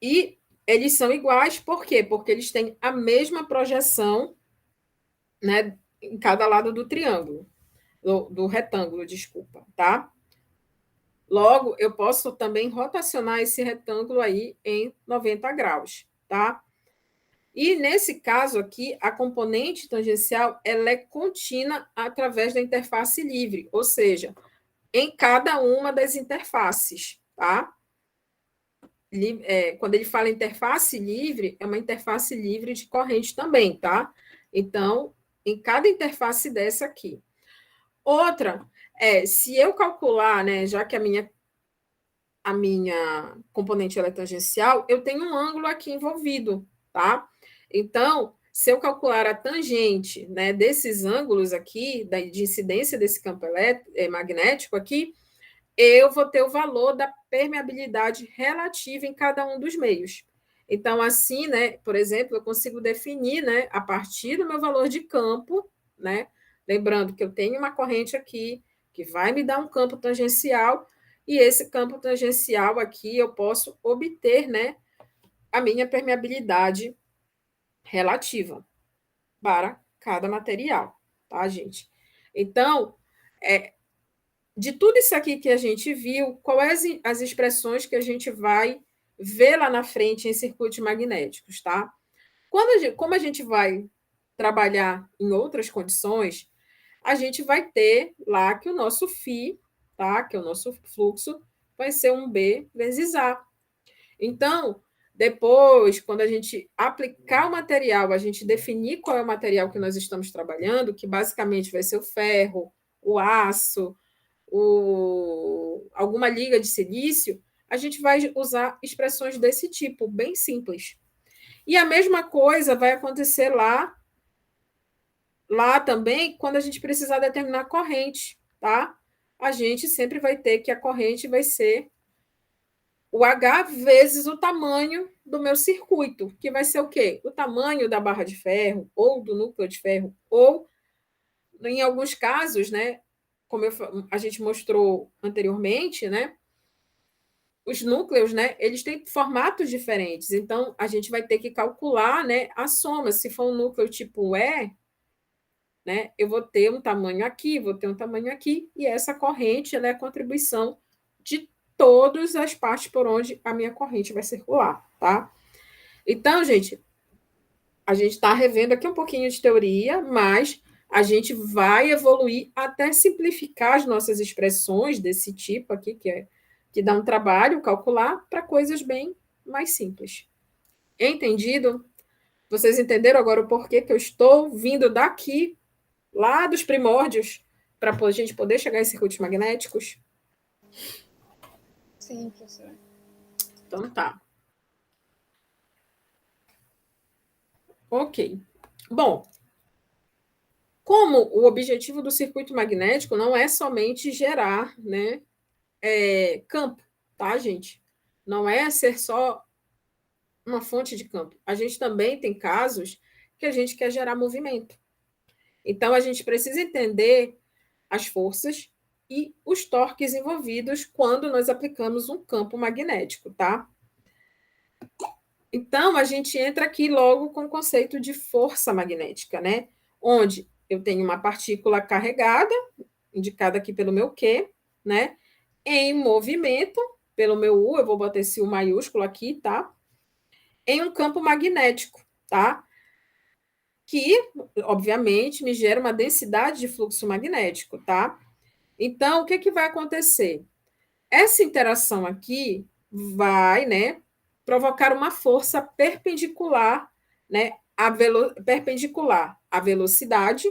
E eles são iguais, por quê? Porque eles têm a mesma projeção, né, em cada lado do triângulo, do retângulo, desculpa, tá? Logo, eu posso também rotacionar esse retângulo aí em 90 graus, tá? E nesse caso aqui, a componente tangencial ela é contínua através da interface livre, ou seja, em cada uma das interfaces, tá? Quando ele fala interface livre, é uma interface livre de corrente também, tá? Então, em cada interface dessa aqui. Outra se eu calcular, né, já que a minha componente ela é tangencial, eu tenho um ângulo aqui envolvido, tá? Então, se eu calcular a tangente, né, desses ângulos aqui, de incidência desse campo magnético aqui, eu vou ter o valor da permeabilidade relativa em cada um dos meios. Então, assim, né, por exemplo, eu consigo definir, né, a partir do meu valor de campo, né, lembrando que eu tenho uma corrente aqui que vai me dar um campo tangencial, e esse campo tangencial aqui eu posso obter, né, a minha permeabilidade relativa para cada material, tá, gente? Então, de tudo isso aqui que a gente viu, quais as expressões que a gente vai ver lá na frente em circuitos magnéticos, tá? Como a gente vai trabalhar em outras condições, a gente vai ter lá que o nosso φ, tá? Que é o nosso fluxo, vai ser um B vezes A. Então, depois, quando a gente aplicar o material, a gente definir qual é o material que nós estamos trabalhando, que basicamente vai ser o ferro, o aço, alguma liga de silício, a gente vai usar expressões desse tipo, bem simples. E a mesma coisa vai acontecer lá também, quando a gente precisar determinar a corrente, tá? A gente sempre vai ter que a corrente vai ser o H vezes o tamanho do meu circuito, que vai ser o quê? O tamanho da barra de ferro, ou do núcleo de ferro, ou, em alguns casos, né, como a gente mostrou anteriormente, né, os núcleos, né, eles têm formatos diferentes, então a gente vai ter que calcular, né, a soma. Se for um núcleo tipo E, né, eu vou ter um tamanho aqui, vou ter um tamanho aqui, e essa corrente ela é a contribuição de todas as partes por onde a minha corrente vai circular, tá? Então, gente, a gente está revendo aqui um pouquinho de teoria, mas a gente vai evoluir até simplificar as nossas expressões desse tipo aqui, que dá um trabalho calcular, para coisas bem mais simples. Entendido? Vocês entenderam agora o porquê que eu estou vindo daqui, lá dos primórdios, para a gente poder chegar em circuitos magnéticos?
Sim, professora.
Então tá. Ok. Bom, como o objetivo do circuito magnético não é somente gerar, né, campo, tá, gente? Não é ser só uma fonte de campo. A gente também tem casos que a gente quer gerar movimento. Então, a gente precisa entender as forças e os torques envolvidos quando nós aplicamos um campo magnético, tá? Então, a gente entra aqui logo com o conceito de força magnética, né? Onde eu tenho uma partícula carregada, indicada aqui pelo meu Q, né? Em movimento, pelo meu U, eu vou botar esse U maiúsculo aqui, tá? Em um campo magnético, tá? Que, obviamente, me gera uma densidade de fluxo magnético, tá? Então, o que, que vai acontecer? Essa interação aqui vai, né, provocar uma força perpendicular, né, perpendicular à velocidade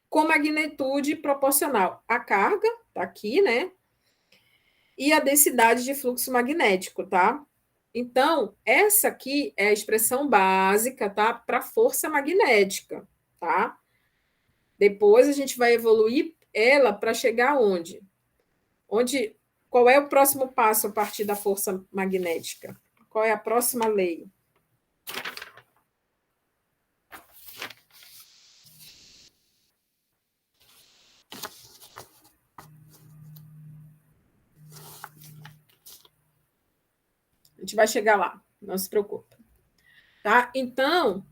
com magnitude proporcional à carga, tá aqui, né, e a densidade de fluxo magnético, tá? Então, essa aqui é a expressão básica, tá, para força magnética, tá? Depois a gente vai evoluir ela para chegar onde? Onde, qual é o próximo passo a partir da força magnética? Qual é a próxima lei? A gente vai chegar lá, não se preocupe. Tá? Então,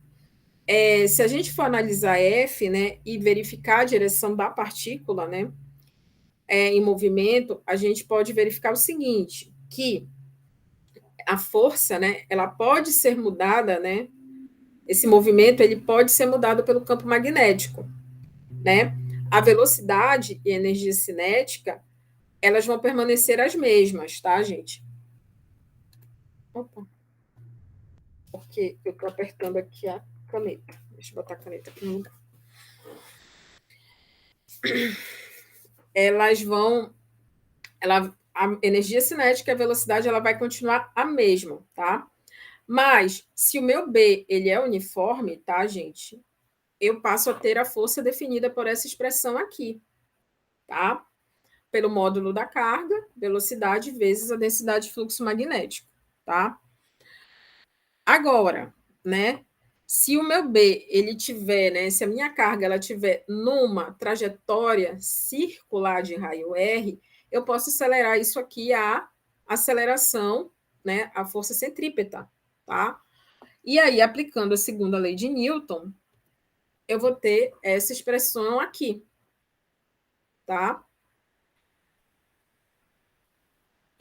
se a gente for analisar F, né, e verificar a direção da partícula, né, em movimento, a gente pode verificar o seguinte, que a força, né, ela pode ser mudada, né, esse movimento ele pode ser mudado pelo campo magnético, né? A velocidade e a energia cinética, elas vão permanecer as mesmas, tá, gente? Opa, porque eu estou apertando aqui a caneta. Deixa eu botar a caneta aqui no lugar. Elas vão. A energia cinética e a velocidade ela vai continuar a mesma, tá? Mas, se o meu B ele é uniforme, tá, gente? Eu passo a ter a força definida por essa expressão aqui, tá? Pelo módulo da carga, velocidade vezes a densidade de fluxo magnético, tá? Agora, né? Se o meu B ele tiver, né? Se a minha carga ela tiver numa trajetória circular de raio R, eu posso acelerar isso aqui a aceleração, né? A força centrípeta, tá? E aí, aplicando a segunda lei de Newton, eu vou ter essa expressão aqui, tá?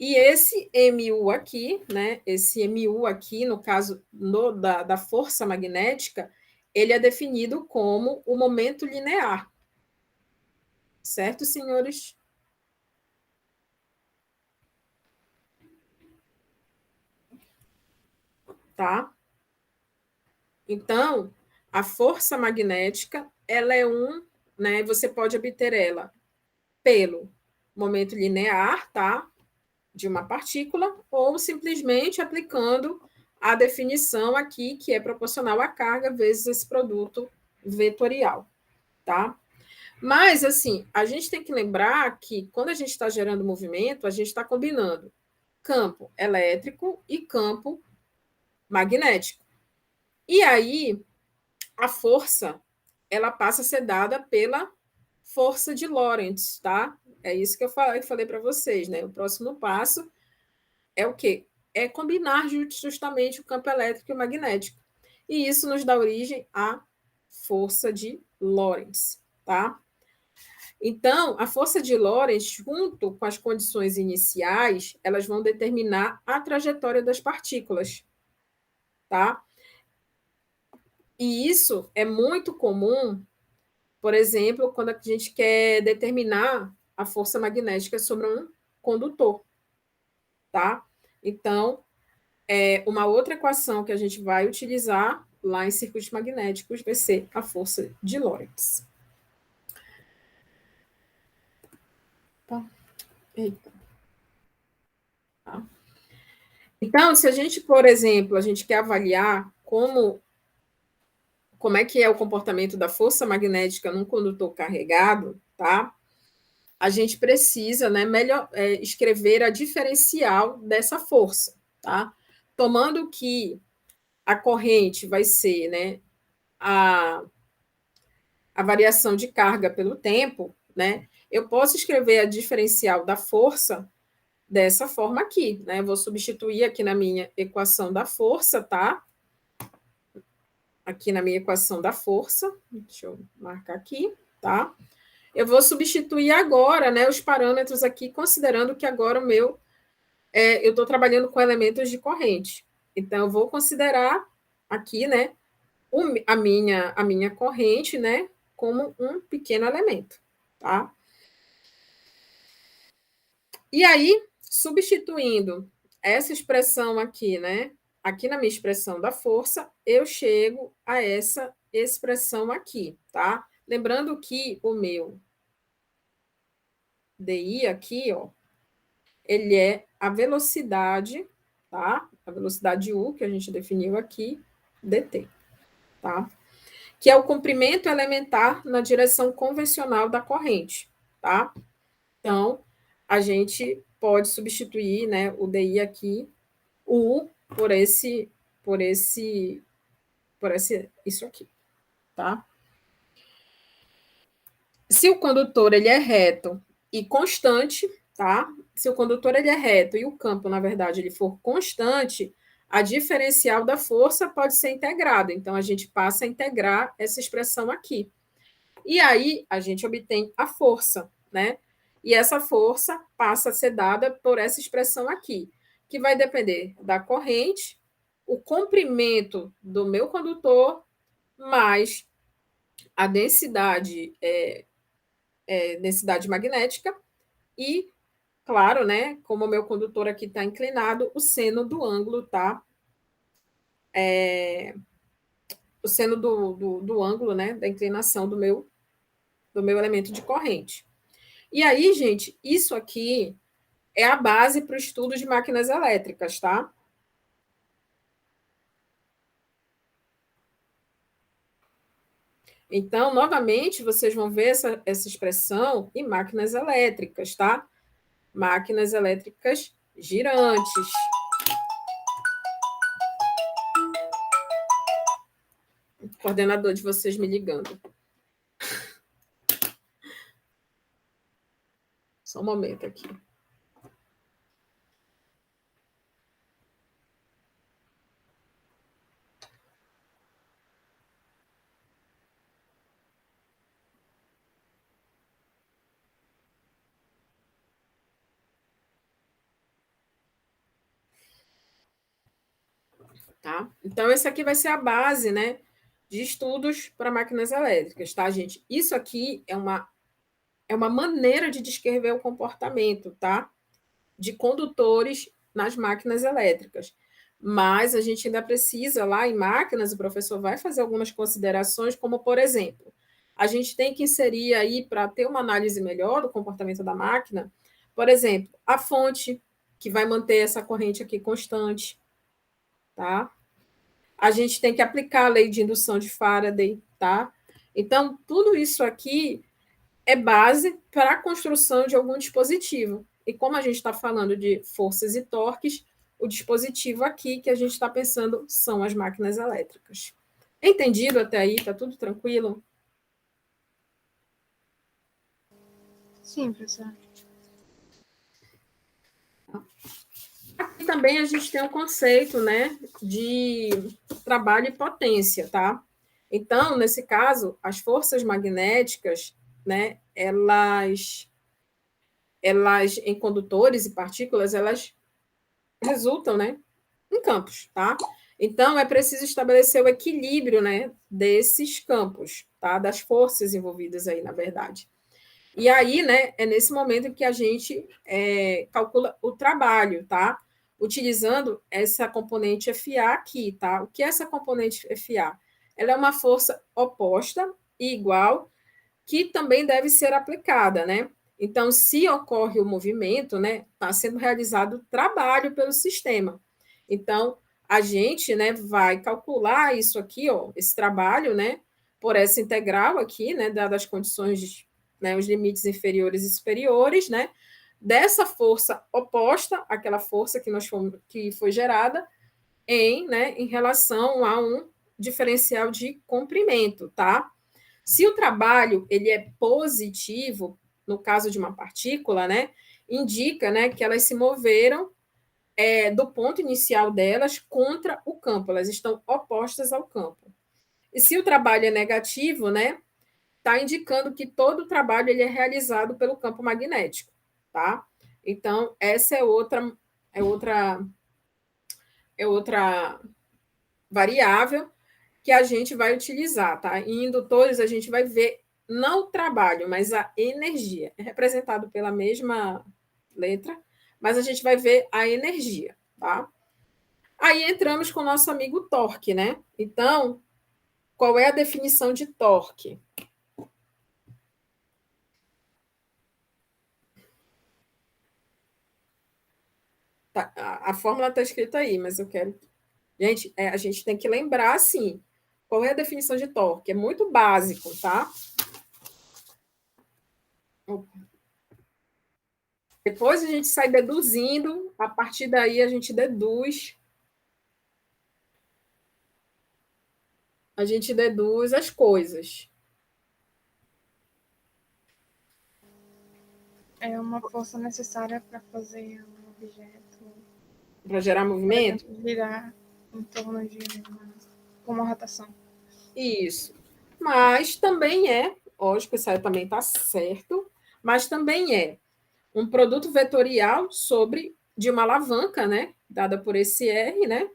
E esse MU aqui, né? Esse MU aqui, no caso da força magnética, ele é definido como o momento linear. Certo, senhores? tá? Então, a força magnética, ela é né, você pode obter ela pelo momento linear, tá? De uma partícula, ou simplesmente aplicando a definição aqui, que é proporcional à carga vezes esse produto vetorial, tá? Mas, assim, a gente tem que lembrar que quando a gente está gerando movimento, a gente está combinando campo elétrico e campo magnético. E aí, a força, ela passa a ser dada pela força de Lorentz, tá? É isso que eu falei para vocês, né? O próximo passo é o quê? É combinar justamente o campo elétrico e o magnético. E isso nos dá origem à força de Lorentz, tá? Então, a força de Lorentz, junto com as condições iniciais, elas vão determinar a trajetória das partículas, tá? E isso é muito comum, por exemplo, quando a gente quer determinar a força magnética sobre um condutor, tá? Então, uma outra equação que a gente vai utilizar lá em circuitos magnéticos vai ser a força de Lorentz. Tá. Eita. Tá. Então, se a gente, por exemplo, a gente quer avaliar como é que é o comportamento da força magnética num condutor carregado, tá? A gente precisa, né, escrever a diferencial dessa força, tá? Tomando que a corrente vai ser, né, a variação de carga pelo tempo, né? Eu posso escrever a diferencial da força dessa forma aqui, né? Eu vou substituir aqui na minha equação da força, tá? Aqui na minha equação da força, deixa eu marcar aqui, tá? Eu vou substituir agora, né, os parâmetros aqui, considerando que agora eu estou trabalhando com elementos de corrente. Então, eu vou considerar aqui, né, a minha corrente, né, como um pequeno elemento, tá? E aí, substituindo essa expressão aqui, né, aqui na minha expressão da força, eu chego a essa expressão aqui, tá? Lembrando que o meu DI aqui, ó, ele é a velocidade, tá? A velocidade U, que a gente definiu aqui, dt, tá? Que é o comprimento elementar na direção convencional da corrente, tá? Então, a gente pode substituir, né, o DI aqui, o U, por esse, isso aqui, tá? Se o condutor ele é reto e constante, tá? Se o condutor ele é reto e o campo, na verdade, ele for constante, a diferencial da força pode ser integrada. Então, a gente passa a integrar essa expressão aqui. E aí, a gente obtém a força, né? E essa força passa a ser dada por essa expressão aqui, que vai depender da corrente, o comprimento do meu condutor, mais a densidade magnética e, claro, né, como o meu condutor aqui está inclinado, o seno do ângulo, tá? O seno do ângulo, né, da inclinação do meu elemento de corrente. E aí, gente, isso aqui é a base para o estudo de máquinas elétricas, tá? Então, novamente, vocês vão ver essa expressão em máquinas elétricas, tá? Máquinas elétricas girantes. O coordenador de vocês me ligando. Só um momento aqui. Tá? Então, esse aqui vai ser a base, né, de estudos para máquinas elétricas, tá, gente? Isso aqui é uma maneira de descrever o comportamento, tá? De condutores nas máquinas elétricas. mas a gente ainda precisa, lá em máquinas, o professor vai fazer algumas considerações, como, por exemplo, a gente tem que inserir aí, para ter uma análise melhor do comportamento da máquina, por exemplo, a fonte, que vai manter essa corrente aqui constante, tá? A gente tem que aplicar a lei de indução de Faraday, tá? Então, tudo isso aqui é base para a construção de algum dispositivo. E como a gente está falando de forças e torques, o dispositivo aqui que a gente está pensando são as máquinas elétricas. Entendido até aí? Está tudo tranquilo?
Sim, professora.
Aqui também a gente tem um conceito, né, de trabalho e potência, tá? Então, nesse caso, as forças magnéticas, né, elas em condutores e partículas, elas resultam, né, em campos, tá? Então, é preciso estabelecer o equilíbrio, né, desses campos, tá? Das forças envolvidas aí, na verdade. E aí, né, é nesse momento que a gente calcula o trabalho, tá? Utilizando essa componente FA aqui, tá? O que é essa componente FA? Ela é uma força oposta e igual que também deve ser aplicada, né? Então, se ocorre o movimento, né, está sendo realizado trabalho pelo sistema. Então, a gente, né, vai calcular isso aqui, ó, esse trabalho, né, por essa integral aqui, né, dadas as condições, né, os limites inferiores e superiores, né, dessa força oposta àquela força que foi gerada em relação a um diferencial de comprimento, tá? Se o trabalho ele é positivo, no caso de uma partícula, né, indica, né, que elas se moveram do ponto inicial delas contra o campo, elas estão opostas ao campo. E se o trabalho é negativo, né, está indicando que todo o trabalho ele é realizado pelo campo magnético, tá? Então essa é outra é outra variável que a gente vai utilizar, tá? Em indutores, a gente vai ver não o trabalho, mas a energia. É representado pela mesma letra, mas a gente vai ver a energia, tá? Aí entramos com o nosso amigo torque, né? Então, qual é a definição de torque? Tá, a fórmula está escrita aí, mas eu quero. Gente, a gente tem que lembrar, assim, qual é a definição de torque? É muito básico, tá? Depois a gente sai deduzindo, a partir daí a gente deduz as coisas.
É uma força necessária para fazer um objeto,
Para gerar
por
movimento?
exemplo, girar em torno de uma rotação.
Isso. Mas também lógico, isso aí também está certo, mas também é um produto vetorial sobre de uma alavanca, né, dada por esse R, né,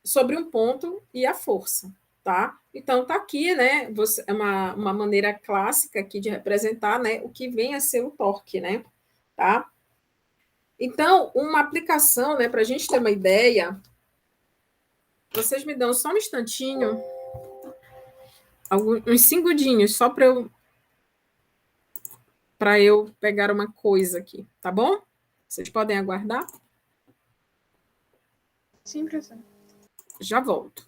sobre um ponto e a força, tá? Então tá aqui, né, é uma maneira clássica aqui de representar, né, o que vem a ser o torque, né, tá? Então, uma aplicação, né, para a gente ter uma ideia, vocês me dão só um instantinho, uns segundinhos, só para eu pegar uma coisa aqui, tá bom? Vocês podem aguardar?
Sim, professor.
Já volto.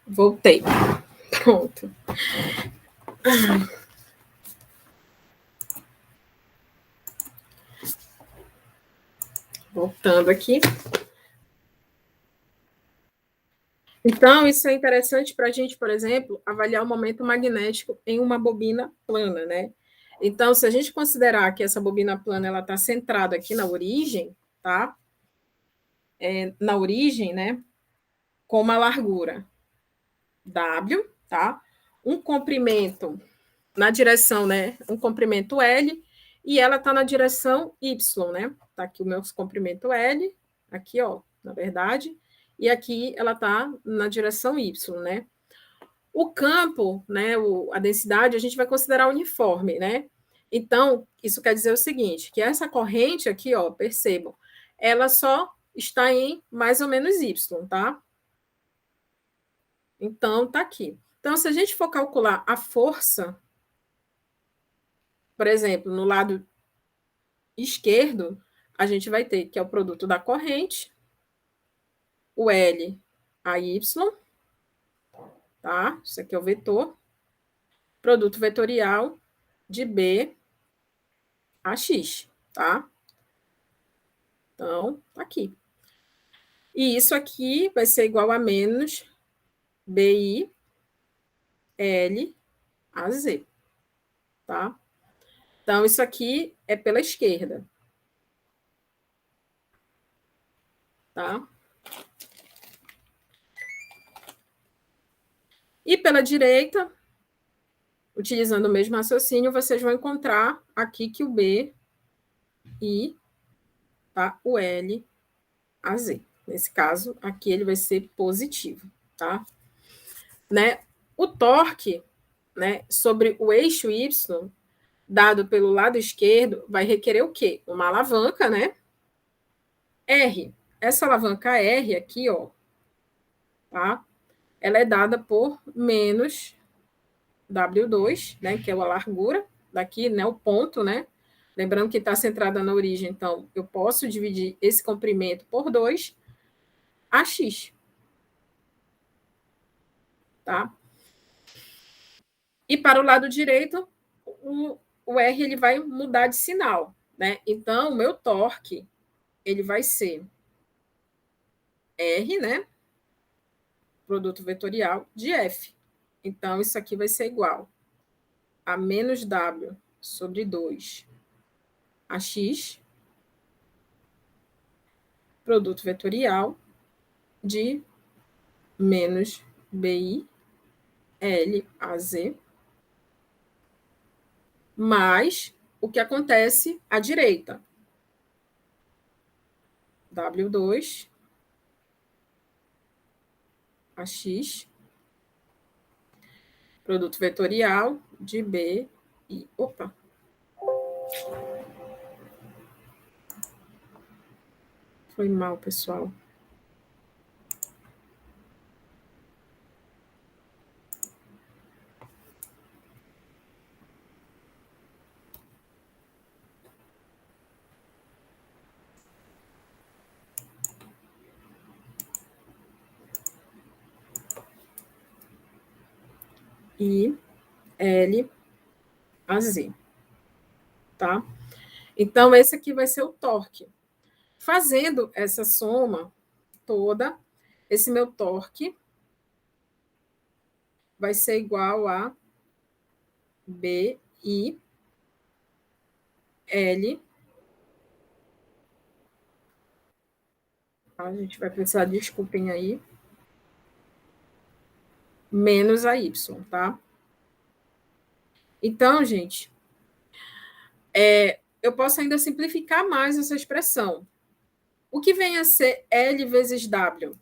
Voltei. Pronto. Voltando aqui. Então, isso é interessante para a gente, por exemplo, avaliar o momento magnético em uma bobina plana, né? Então, se a gente considerar que essa bobina plana ela está centrada aqui na origem, tá? Na origem, né? Com uma largura W, tá? Um comprimento na direção, né? Um comprimento L e ela está na direção Y, né? Tá aqui o meu comprimento L, aqui, ó, na verdade, e aqui ela está na direção Y, né? O campo, né, a densidade, a gente vai considerar uniforme, né? Então, isso quer dizer o seguinte, que essa corrente aqui, ó, percebam, ela só está em mais ou menos Y, tá? Então, tá aqui. Então, se a gente for calcular a força, por exemplo, no lado esquerdo, a gente vai ter que é o produto da corrente, o L, a Y, tá? Isso aqui é o vetor. Produto vetorial de B a X, tá? Então, tá aqui. E isso aqui vai ser igual a menos BI L a Z, tá? Então, isso aqui é pela esquerda, tá? E pela direita, utilizando o mesmo raciocínio, vocês vão encontrar aqui que o B I, tá? O L a Z. Nesse caso, aqui ele vai ser positivo, tá? Né? O torque, né, sobre o eixo Y, dado pelo lado esquerdo, vai requerer o quê? Uma alavanca, né? R. Essa alavanca R aqui, ó, tá? Ela é dada por menos W2, né, que é a largura daqui, né, o ponto, né? Lembrando que está centrada na origem, então eu posso dividir esse comprimento por 2, AX, tá? E para o lado direito, o R ele vai mudar de sinal, né? Então, o meu torque ele vai ser R, né? Produto vetorial de F. Então, isso aqui vai ser igual a menos W sobre 2 AX, produto vetorial de menos BI L a Z, mais o que acontece à direita. W2 AX, produto vetorial de B e... Opa! Foi mal, pessoal. I L a Z, tá? Então, esse aqui vai ser o torque. Fazendo essa soma toda, esse meu torque vai ser igual a BI L. A gente vai precisar, desculpem aí, menos a Y, tá? Então, gente, eu posso ainda simplificar mais essa expressão. O que vem a ser L vezes W?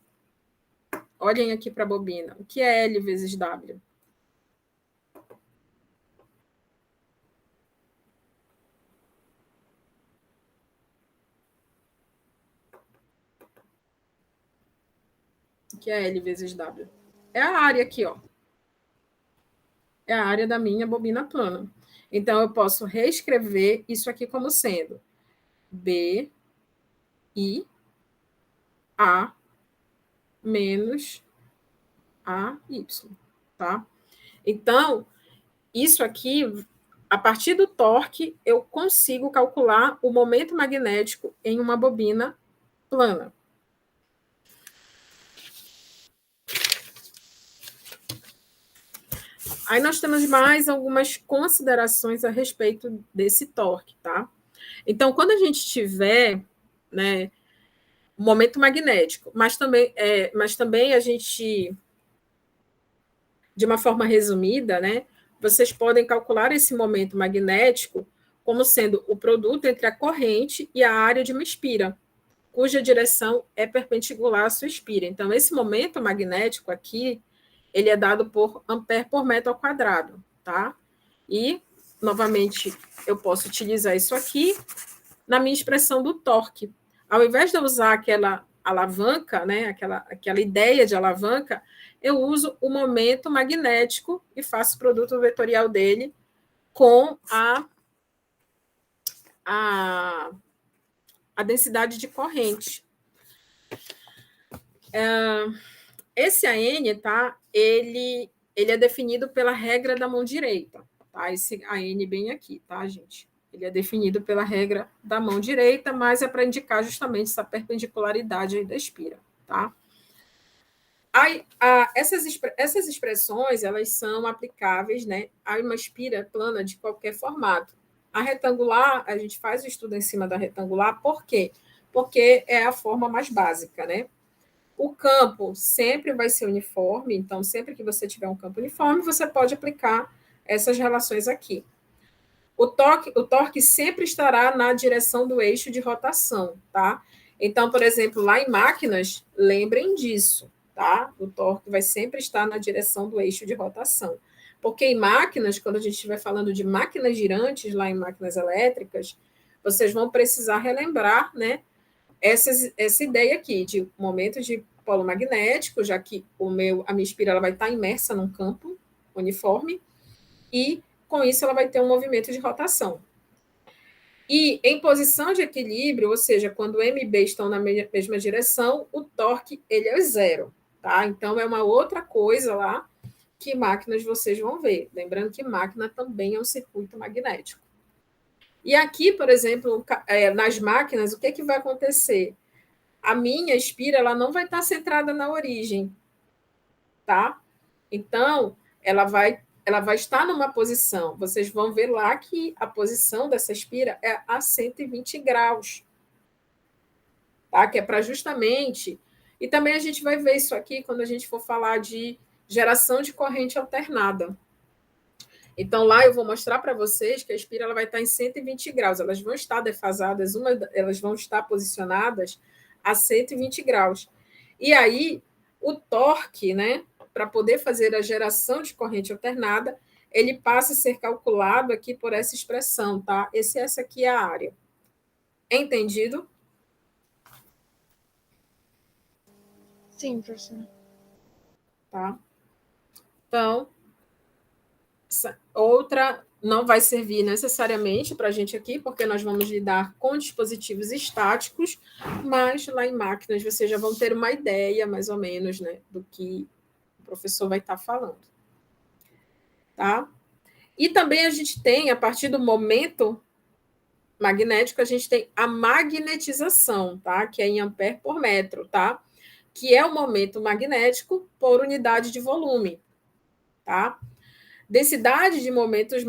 Olhem aqui para a bobina. O que é L vezes W? O que é L vezes W? É a área aqui, ó. É a área da minha bobina plana. Então, eu posso reescrever isso aqui como sendo B, I, A, menos AY, tá? Então, isso aqui, a partir do torque, eu consigo calcular o momento magnético em uma bobina plana. Aí nós temos mais algumas considerações a respeito desse torque, tá? Então, quando a gente tiver, né, momento magnético, mas também a gente, de uma forma resumida, né, vocês podem calcular esse momento magnético como sendo o produto entre a corrente e a área de uma espira, cuja direção é perpendicular à sua espira. Então, esse momento magnético aqui, ele é dado por ampere por metro ao quadrado, tá? E, novamente, eu posso utilizar isso aqui na minha expressão do torque. Ao invés de eu usar aquela alavanca, né, aquela ideia de alavanca, eu uso o momento magnético e faço o produto vetorial dele com a densidade de corrente. Esse AN, tá? Ele é definido pela regra da mão direita, tá? Esse AN bem aqui, tá, gente? Ele é definido pela regra da mão direita, mas é para indicar justamente essa perpendicularidade aí da espira, tá? Aí, essas expressões, elas são aplicáveis, né, a uma espira plana de qualquer formato. A retangular, a gente faz o estudo em cima da retangular, por quê? Porque é a forma mais básica, né? O campo sempre vai ser uniforme, então, sempre que você tiver um campo uniforme, você pode aplicar essas relações aqui. O torque sempre estará na direção do eixo de rotação, tá? Então, por exemplo, lá em máquinas, lembrem disso, tá? O torque vai sempre estar na direção do eixo de rotação. Porque em máquinas, quando a gente estiver falando de máquinas girantes, lá em máquinas elétricas, vocês vão precisar relembrar, né, essa ideia aqui de momento de polo magnético, já que a minha espira ela vai estar imersa num campo uniforme, e com isso ela vai ter um movimento de rotação. E em posição de equilíbrio, ou seja, quando M e B estão na mesma direção, o torque ele é zero, tá? Então é uma outra coisa lá que máquinas vocês vão ver. Lembrando que máquina também é um circuito magnético. E aqui, por exemplo, nas máquinas, o que vai acontecer? A minha espira ela não vai estar centrada na origem, tá? Então, ela vai estar numa posição. Vocês vão ver lá que a posição dessa espira é a 120 graus, tá? Que é para justamente. E também a gente vai ver isso aqui quando a gente for falar de geração de corrente alternada. Então, lá eu vou mostrar para vocês que a espira ela vai estar em 120 graus. Elas vão estar defasadas, elas vão estar posicionadas a 120 graus. E aí, o torque, né, para poder fazer a geração de corrente alternada, ele passa a ser calculado aqui por essa expressão, tá? Essa aqui é a área. Entendido?
Sim, professor.
Tá? Então, outra não vai servir necessariamente para a gente aqui, porque nós vamos lidar com dispositivos estáticos, mas lá em máquinas vocês já vão ter uma ideia, mais ou menos, né, do que o professor vai estar falando. Tá? E também a gente tem, a partir do momento magnético, a gente tem a magnetização, tá? Que é em ampere por metro, tá? Que é o momento magnético por unidade de volume, tá? Densidade de momentos,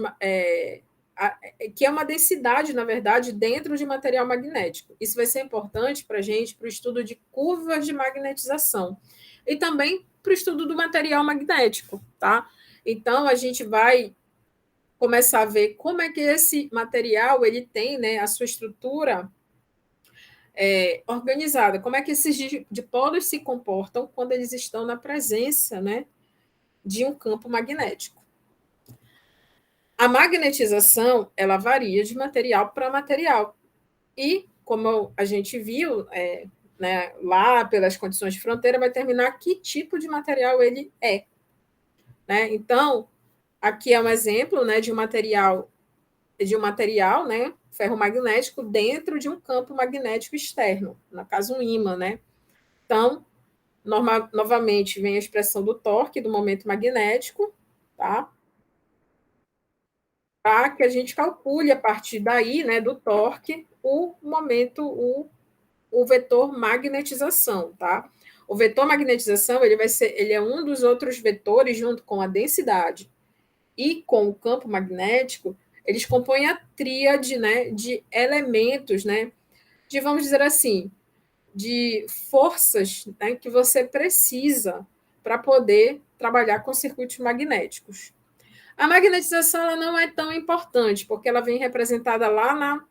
que é uma densidade, na verdade, dentro de material magnético. Isso vai ser importante para a gente, para o estudo de curvas de magnetização. E também para o estudo do material magnético, tá? Então, a gente vai começar a ver como é que esse material ele tem, né, a sua estrutura organizada, como é que esses dipolos se comportam quando eles estão na presença, né, de um campo magnético. A magnetização, ela varia de material para material. E, como a gente viu, né, lá pelas condições de fronteira, vai determinar que tipo de material ele é. Né? Então, aqui é um exemplo, né, de um material, né, ferromagnético dentro de um campo magnético externo, no caso um ímã, né? Então, Novamente, vem a expressão do torque, do momento magnético, tá? Para que a gente calcule a partir daí, né, do torque, o momento, o vetor magnetização, tá? O vetor magnetização, ele é um dos outros vetores, junto com a densidade e com o campo magnético, eles compõem a tríade, né, de elementos, né, de, vamos dizer assim, de forças, né, que você precisa para poder trabalhar com circuitos magnéticos. A magnetização ela não é tão importante, porque ela vem representada lá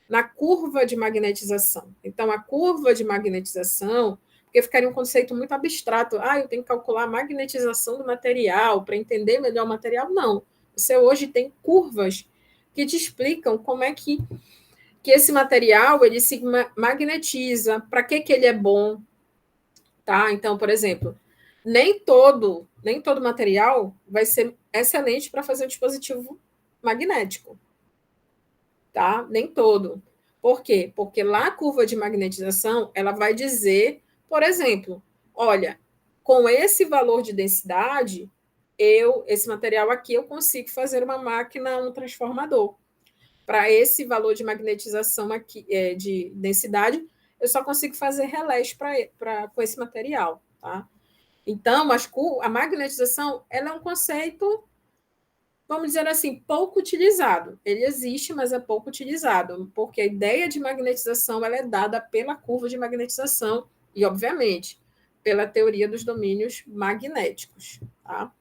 na curva de magnetização. Então, a curva de magnetização, porque ficaria um conceito muito abstrato, eu tenho que calcular a magnetização do material para entender melhor o material. Não. Você hoje tem curvas que te explicam como é que esse material ele se magnetiza, para que ele é bom, tá? Então, por exemplo, nem todo material vai ser excelente para fazer um dispositivo magnético, tá? Nem todo. Por quê? Porque lá a curva de magnetização, ela vai dizer, por exemplo, olha, com esse valor de densidade, esse material aqui, eu consigo fazer uma máquina, um transformador. Para esse valor de magnetização aqui, de densidade, eu só consigo fazer relés com esse material, tá? Então, a magnetização ela é um conceito, vamos dizer assim, pouco utilizado. Ele existe, mas é pouco utilizado, porque a ideia de magnetização ela é dada pela curva de magnetização e, obviamente, pela teoria dos domínios magnéticos, tá?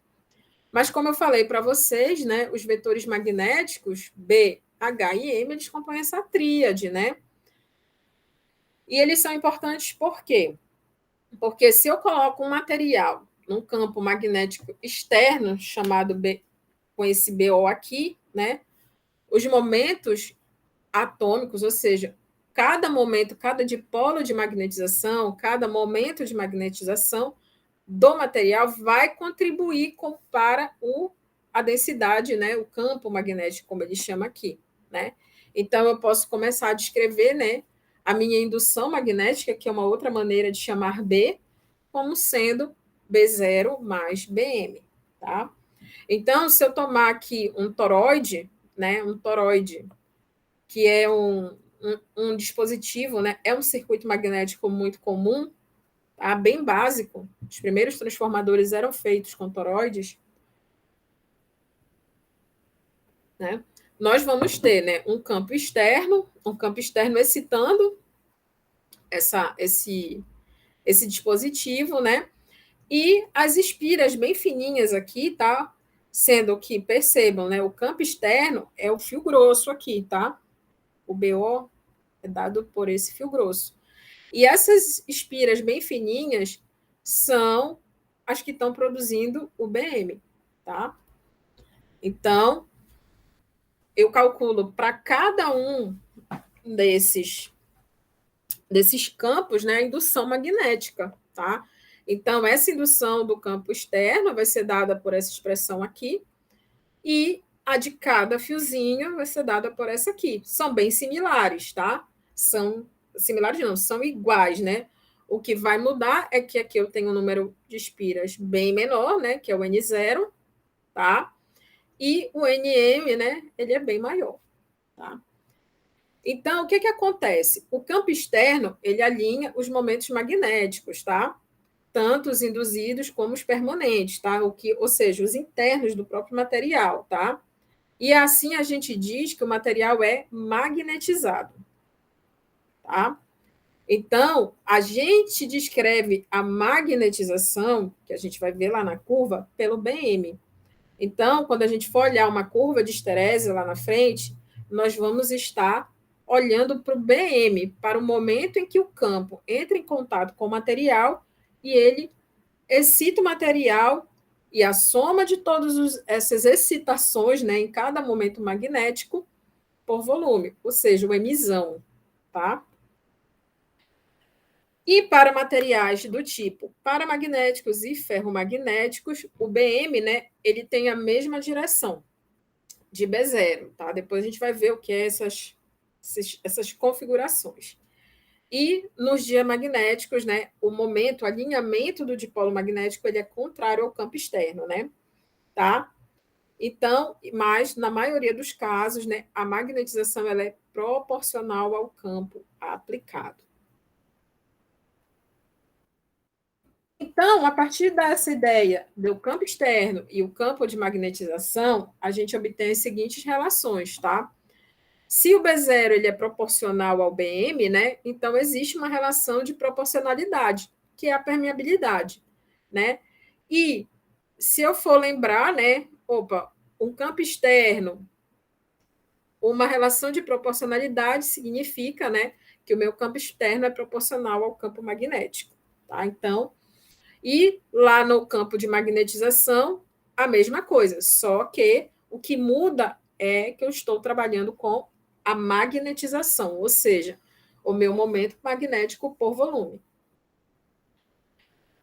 Mas, como eu falei para vocês, né, os vetores magnéticos, B, H e M, eles compõem essa tríade, né? E eles são importantes por quê? Porque se eu coloco um material num campo magnético externo, chamado B, com esse BO aqui, né, os momentos atômicos, ou seja, cada momento, cada dipolo de magnetização, cada momento de magnetização do material vai contribuir para a densidade, né, o campo magnético, como ele chama aqui, né? Então, eu posso começar a descrever, né, a minha indução magnética, que é uma outra maneira de chamar B, como sendo B0 mais BM, tá? Então, se eu tomar aqui um toroide, né, um toroide, que é um dispositivo, né, é um circuito magnético muito comum, tá? Bem básico. Os primeiros transformadores eram feitos com toroides, né? Nós vamos ter, né, um campo externo excitando esse dispositivo, né? E as espiras bem fininhas aqui, tá? Sendo que, percebam, né? O campo externo é o fio grosso aqui, tá? O BO é dado por esse fio grosso. E essas espiras bem fininhas são as que estão produzindo o BM, tá? Então, eu calculo para cada um desses campos, né, a indução magnética, tá? Então, essa indução do campo externo vai ser dada por essa expressão aqui, e a de cada fiozinho vai ser dada por essa aqui. São bem similares, tá? São similares, não, são iguais, né? O que vai mudar é que aqui eu tenho um número de espiras bem menor, né? Que é o N0, tá? E o NM, né? Ele é bem maior, tá? Então, o que acontece? O campo externo, ele alinha os momentos magnéticos, tá? Tanto os induzidos como os permanentes, tá? Ou seja, os internos do próprio material, tá? E assim a gente diz que o material é magnetizado, tá? Então, a gente descreve a magnetização, que a gente vai ver lá na curva, pelo BM. Então, quando a gente for olhar uma curva de esterese lá na frente, nós vamos estar olhando para o BM, para o momento em que o campo entra em contato com o material e ele excita o material, e a soma de todas essas excitações, né, em cada momento magnético por volume, ou seja, o emissão, tá? E para materiais do tipo paramagnéticos e ferromagnéticos, o BM, né, ele tem a mesma direção de B0, tá? Depois a gente vai ver o que é essas configurações. E nos diamagnéticos, né, o momento, o alinhamento do dipolo magnético, ele é contrário ao campo externo, né? Tá? Então, mas na maioria dos casos, né, a magnetização ela é proporcional ao campo aplicado. Então, a partir dessa ideia do campo externo e o campo de magnetização, a gente obtém as seguintes relações, tá? Se o B0 ele é proporcional ao BM, né, então existe uma relação de proporcionalidade, que é a permeabilidade, né? E se eu for lembrar, né, um campo externo, uma relação de proporcionalidade significa, né, que o meu campo externo é proporcional ao campo magnético, tá? Então, e lá no campo de magnetização, a mesma coisa, só que o que muda é que eu estou trabalhando com a magnetização, ou seja, o meu momento magnético por volume.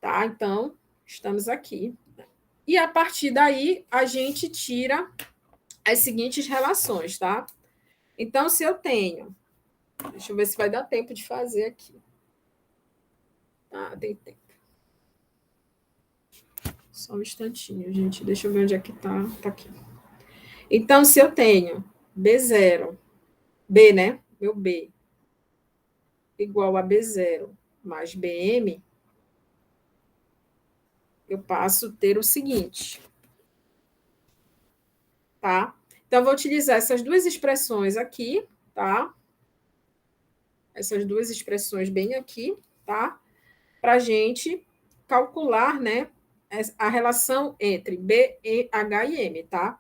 Tá? Então, estamos aqui. E a partir daí, a gente tira as seguintes relações, tá? Então, se eu tenho. Deixa eu ver se vai dar tempo de fazer aqui. Ah, tem tempo. Só um instantinho, gente. Deixa eu ver onde é que tá. Tá aqui. Então, se eu tenho B0, B, né? Meu B, igual a B0 mais BM, eu passo a ter o seguinte, tá? Então, eu vou utilizar essas duas expressões aqui, tá? Essas duas expressões bem aqui, tá? Para a gente calcular, né? A relação entre B, E, H e M, tá?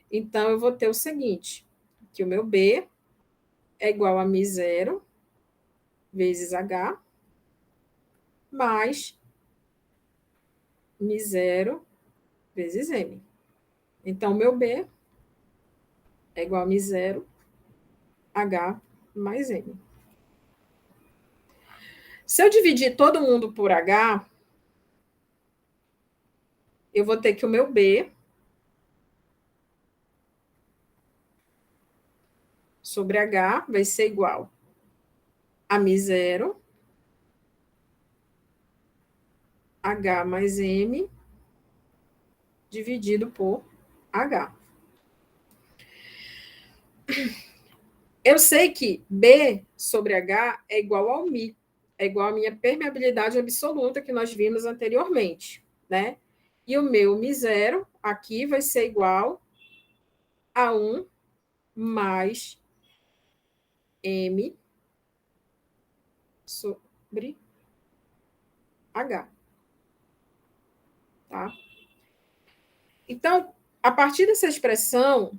Então, eu vou ter o seguinte, que o meu B é igual a μ0 vezes H, mais μ0 vezes M. Então, meu B é igual a μ0, H mais M. Se eu dividir todo mundo por H, eu vou ter que o meu B sobre H vai ser igual a μ0, H mais M, dividido por H. Eu sei que B sobre H é igual ao μ, é igual à minha permeabilidade absoluta que nós vimos anteriormente, né? E o meu μ0 aqui vai ser igual a 1 mais M sobre H. Tá? Então, a partir dessa expressão,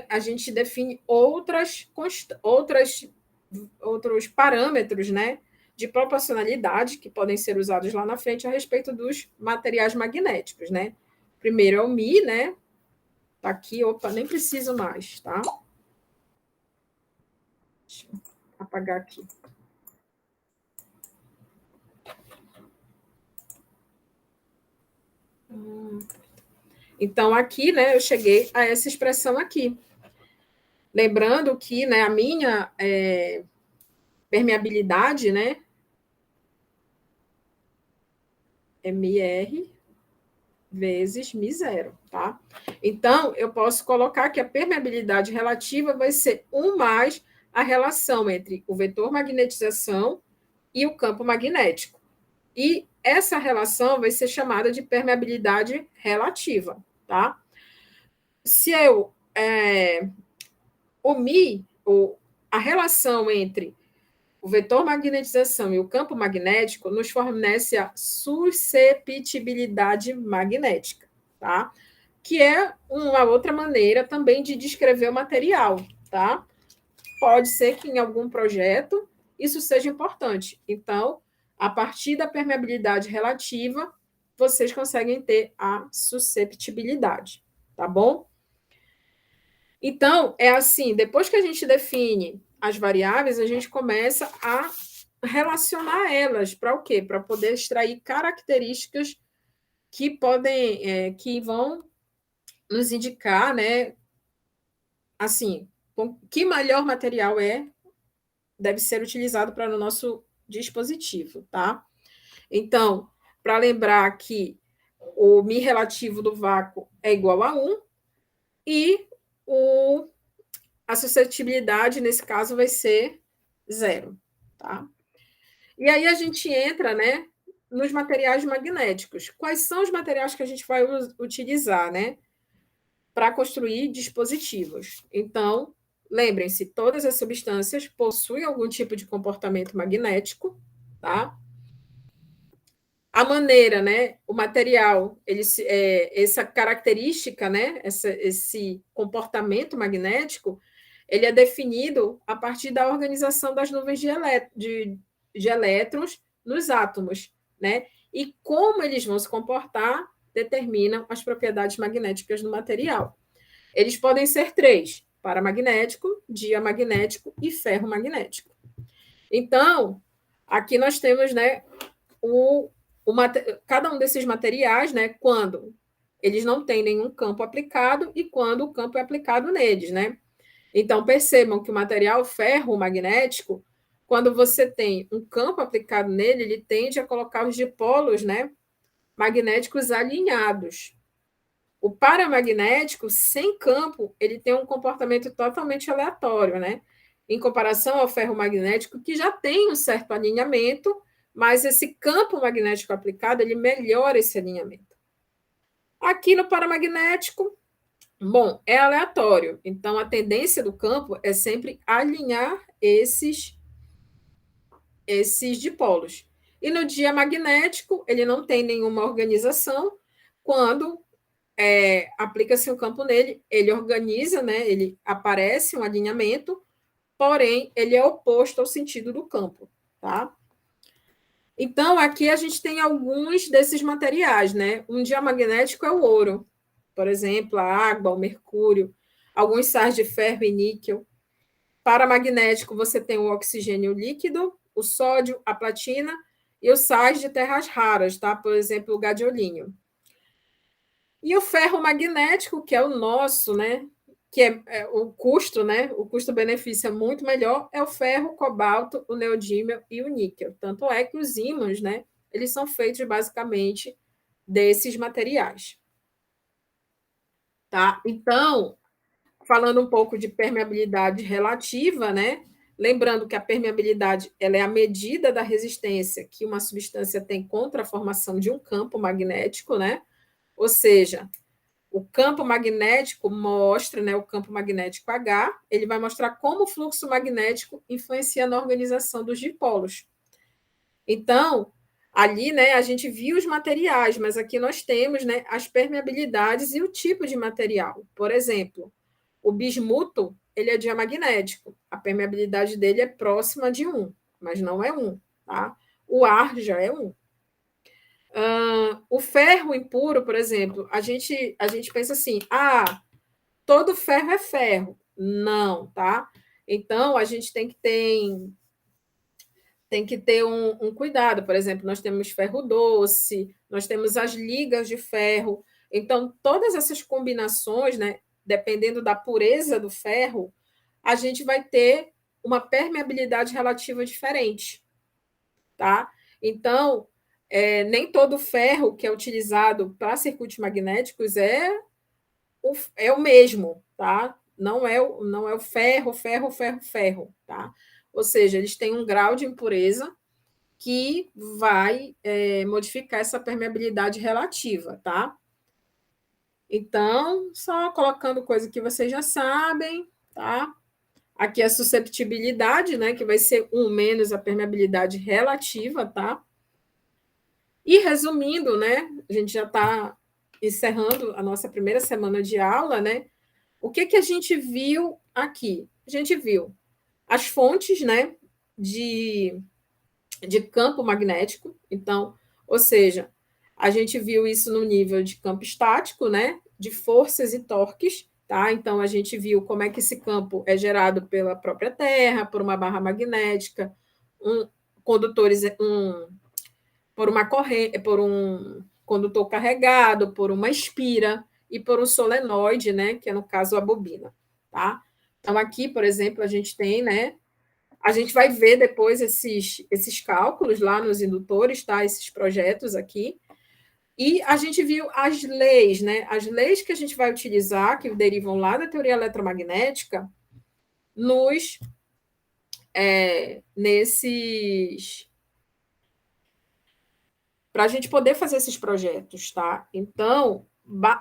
a gente define outros parâmetros, né, de proporcionalidade que podem ser usados lá na frente a respeito dos materiais magnéticos, né? Primeiro é o Mi, né? Tá aqui, nem preciso mais, tá? Deixa eu apagar aqui. Então, aqui, né, eu cheguei a essa expressão aqui. Lembrando que, né, a minha permeabilidade, né, é MR vezes μ0, tá? Então, eu posso colocar que a permeabilidade relativa vai ser 1 mais a relação entre o vetor magnetização e o campo magnético. E essa relação vai ser chamada de permeabilidade relativa, tá? Se eu... o Mi, a relação entre o vetor magnetização e o campo magnético nos fornece a susceptibilidade magnética, tá? Que é uma outra maneira também de descrever o material, tá? Pode ser que em algum projeto isso seja importante. Então, a partir da permeabilidade relativa, vocês conseguem ter a susceptibilidade, tá bom? Então, é assim, depois que a gente define as variáveis, a gente começa a relacionar elas para o quê? Para poder extrair características que podem, que vão nos indicar, né? Assim, que melhor material é deve ser utilizado para o nosso dispositivo, tá? Então, para lembrar que o μ relativo do vácuo é igual a 1 e a suscetibilidade, nesse caso, vai ser 0, tá? E aí a gente entra, né, nos materiais magnéticos. Quais são os materiais que a gente vai utilizar, né, para construir dispositivos? Então, lembrem-se, todas as substâncias possuem algum tipo de comportamento magnético, tá? A maneira, né, o material, essa característica, né, esse comportamento magnético, ele é definido a partir da organização das nuvens de elétrons nos átomos, né? E como eles vão se comportar determinam as propriedades magnéticas do material. Eles podem ser três: paramagnético, diamagnético e ferromagnético. Então, aqui nós temos, né, cada um desses materiais, né, quando eles não têm nenhum campo aplicado e quando o campo é aplicado neles, né? Então, percebam que o material ferromagnético, quando você tem um campo aplicado nele, ele tende a colocar os dipolos, né, magnéticos alinhados. O paramagnético, sem campo, ele tem um comportamento totalmente aleatório, né? Em comparação ao ferromagnético, que já tem um certo alinhamento, mas esse campo magnético aplicado, ele melhora esse alinhamento. Aqui no paramagnético, bom, é aleatório. Então, a tendência do campo é sempre alinhar esses dipolos. E no diamagnético, ele não tem nenhuma organização. Quando aplica-se um campo nele, ele organiza, né? Ele aparece um alinhamento, porém, ele é oposto ao sentido do campo, tá? Então, aqui a gente tem alguns desses materiais, né? Um diamagnético é o ouro, por exemplo, a água, o mercúrio, alguns sais de ferro e níquel. Paramagnético, você tem o oxigênio líquido, o sódio, a platina e os sais de terras raras, tá? Por exemplo, o gadiolínio. E o ferro magnético, que é o nosso, né? Que é o custo, né? O custo-benefício é muito melhor, é o ferro, o cobalto, o neodímio e o níquel. Tanto é que os ímãs, né? Eles são feitos basicamente desses materiais. Tá? Então, falando um pouco de permeabilidade relativa, né? Lembrando que a permeabilidade ela é a medida da resistência que uma substância tem contra a formação de um campo magnético, né? Ou seja, o campo magnético mostra, né, o campo magnético H, ele vai mostrar como o fluxo magnético influencia na organização dos dipolos. Então, ali, né, a gente viu os materiais, mas aqui nós temos, né, as permeabilidades e o tipo de material. Por exemplo, o bismuto, ele é diamagnético. A permeabilidade dele é próxima de 1, mas não é 1, tá? O ar já é 1. O ferro impuro, por exemplo, a gente pensa assim, todo ferro é ferro. Não, tá? Então, a gente tem que ter um cuidado. Por exemplo, nós temos ferro doce, nós temos as ligas de ferro. Então, todas essas combinações, né, dependendo da pureza do ferro, a gente vai ter uma permeabilidade relativa diferente, tá? Então, nem todo ferro que é utilizado para circuitos magnéticos é o mesmo, tá? Não é o ferro, ferro, ferro, ferro, tá? Ou seja, eles têm um grau de impureza que vai modificar essa permeabilidade relativa, tá? Então, só colocando coisa que vocês já sabem, tá? Aqui a susceptibilidade, né, que vai ser 1 menos a permeabilidade relativa, tá? E resumindo, né, a gente já está encerrando a nossa primeira semana de aula, né? O que a gente viu aqui? A gente viu as fontes, né, de campo magnético. Então, ou seja, a gente viu isso no nível de campo estático, né, de forças e torques, tá? Então, a gente viu como é que esse campo é gerado pela própria Terra, por uma barra magnética, condutores, por uma corrente, por um condutor carregado, por uma espira e por um solenoide, né, que é no caso a bobina, tá? Então aqui, por exemplo, a gente tem, né, A gente vai ver depois esses cálculos lá nos indutores, tá? Esses projetos aqui. E a gente viu as leis, né? As leis que a gente vai utilizar, que derivam lá da teoria eletromagnética, nesses para a gente poder fazer esses projetos, tá? Então,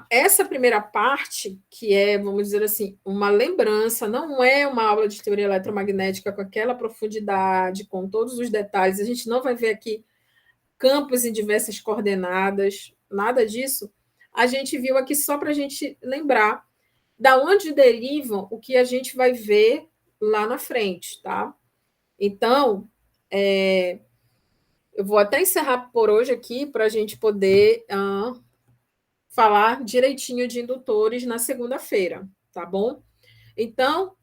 essa primeira parte, que é, vamos dizer assim, uma lembrança, não é uma aula de teoria eletromagnética com aquela profundidade, com todos os detalhes, a gente não vai ver aqui campos em diversas coordenadas, nada disso. A gente viu aqui só para a gente lembrar da onde derivam o que a gente vai ver lá na frente, tá? Então, eu vou até encerrar por hoje aqui para a gente poder falar direitinho de indutores na segunda-feira, tá bom? Então,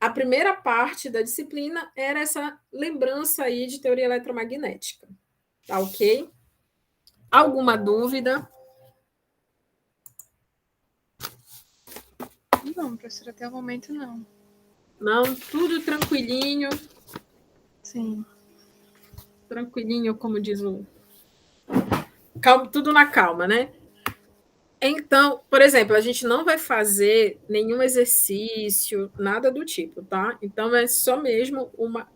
a primeira parte da disciplina era essa lembrança aí de teoria eletromagnética, tá ok? Alguma dúvida?
Não, professora, até o momento não.
Não, tudo tranquilinho.
Sim.
Tranquilinho, como diz o... Calma, tudo na calma, né? Então, por exemplo, a gente não vai fazer nenhum exercício, nada do tipo, tá? Então, é só mesmo uma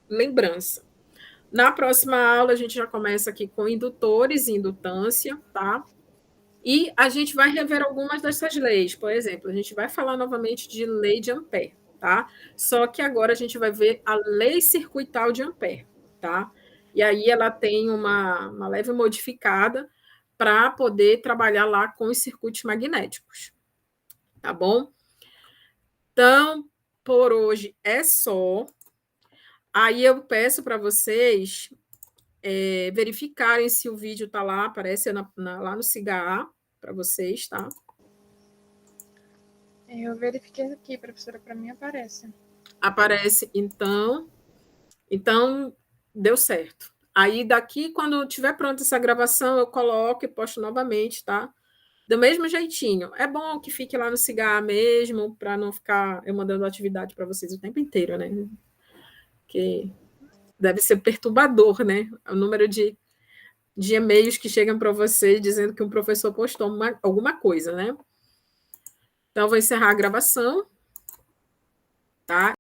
lembrança. Na próxima aula, a gente já começa aqui com indutores e indutância, tá? E a gente vai rever algumas dessas leis. Por exemplo, a gente vai falar novamente de lei de Ampère, tá? Só que agora a gente vai ver a lei circuital de Ampère, tá? E aí ela tem uma leve modificada para poder trabalhar lá com os circuitos magnéticos, tá bom? Então, por hoje é só. Aí eu peço para vocês verificarem se o vídeo está lá, aparece lá no SIGA para vocês, tá?
Eu verifiquei aqui, professora, para mim aparece.
Aparece, então deu certo. Aí daqui, quando tiver pronta essa gravação, eu coloco e posto novamente, tá? Do mesmo jeitinho. É bom que fique lá no SIGA mesmo, para não ficar eu mandando atividade para vocês o tempo inteiro, né? Que deve ser perturbador, né? O número de e-mails que chegam para vocês dizendo que um professor postou alguma coisa, né? Então, vou encerrar a gravação, tá?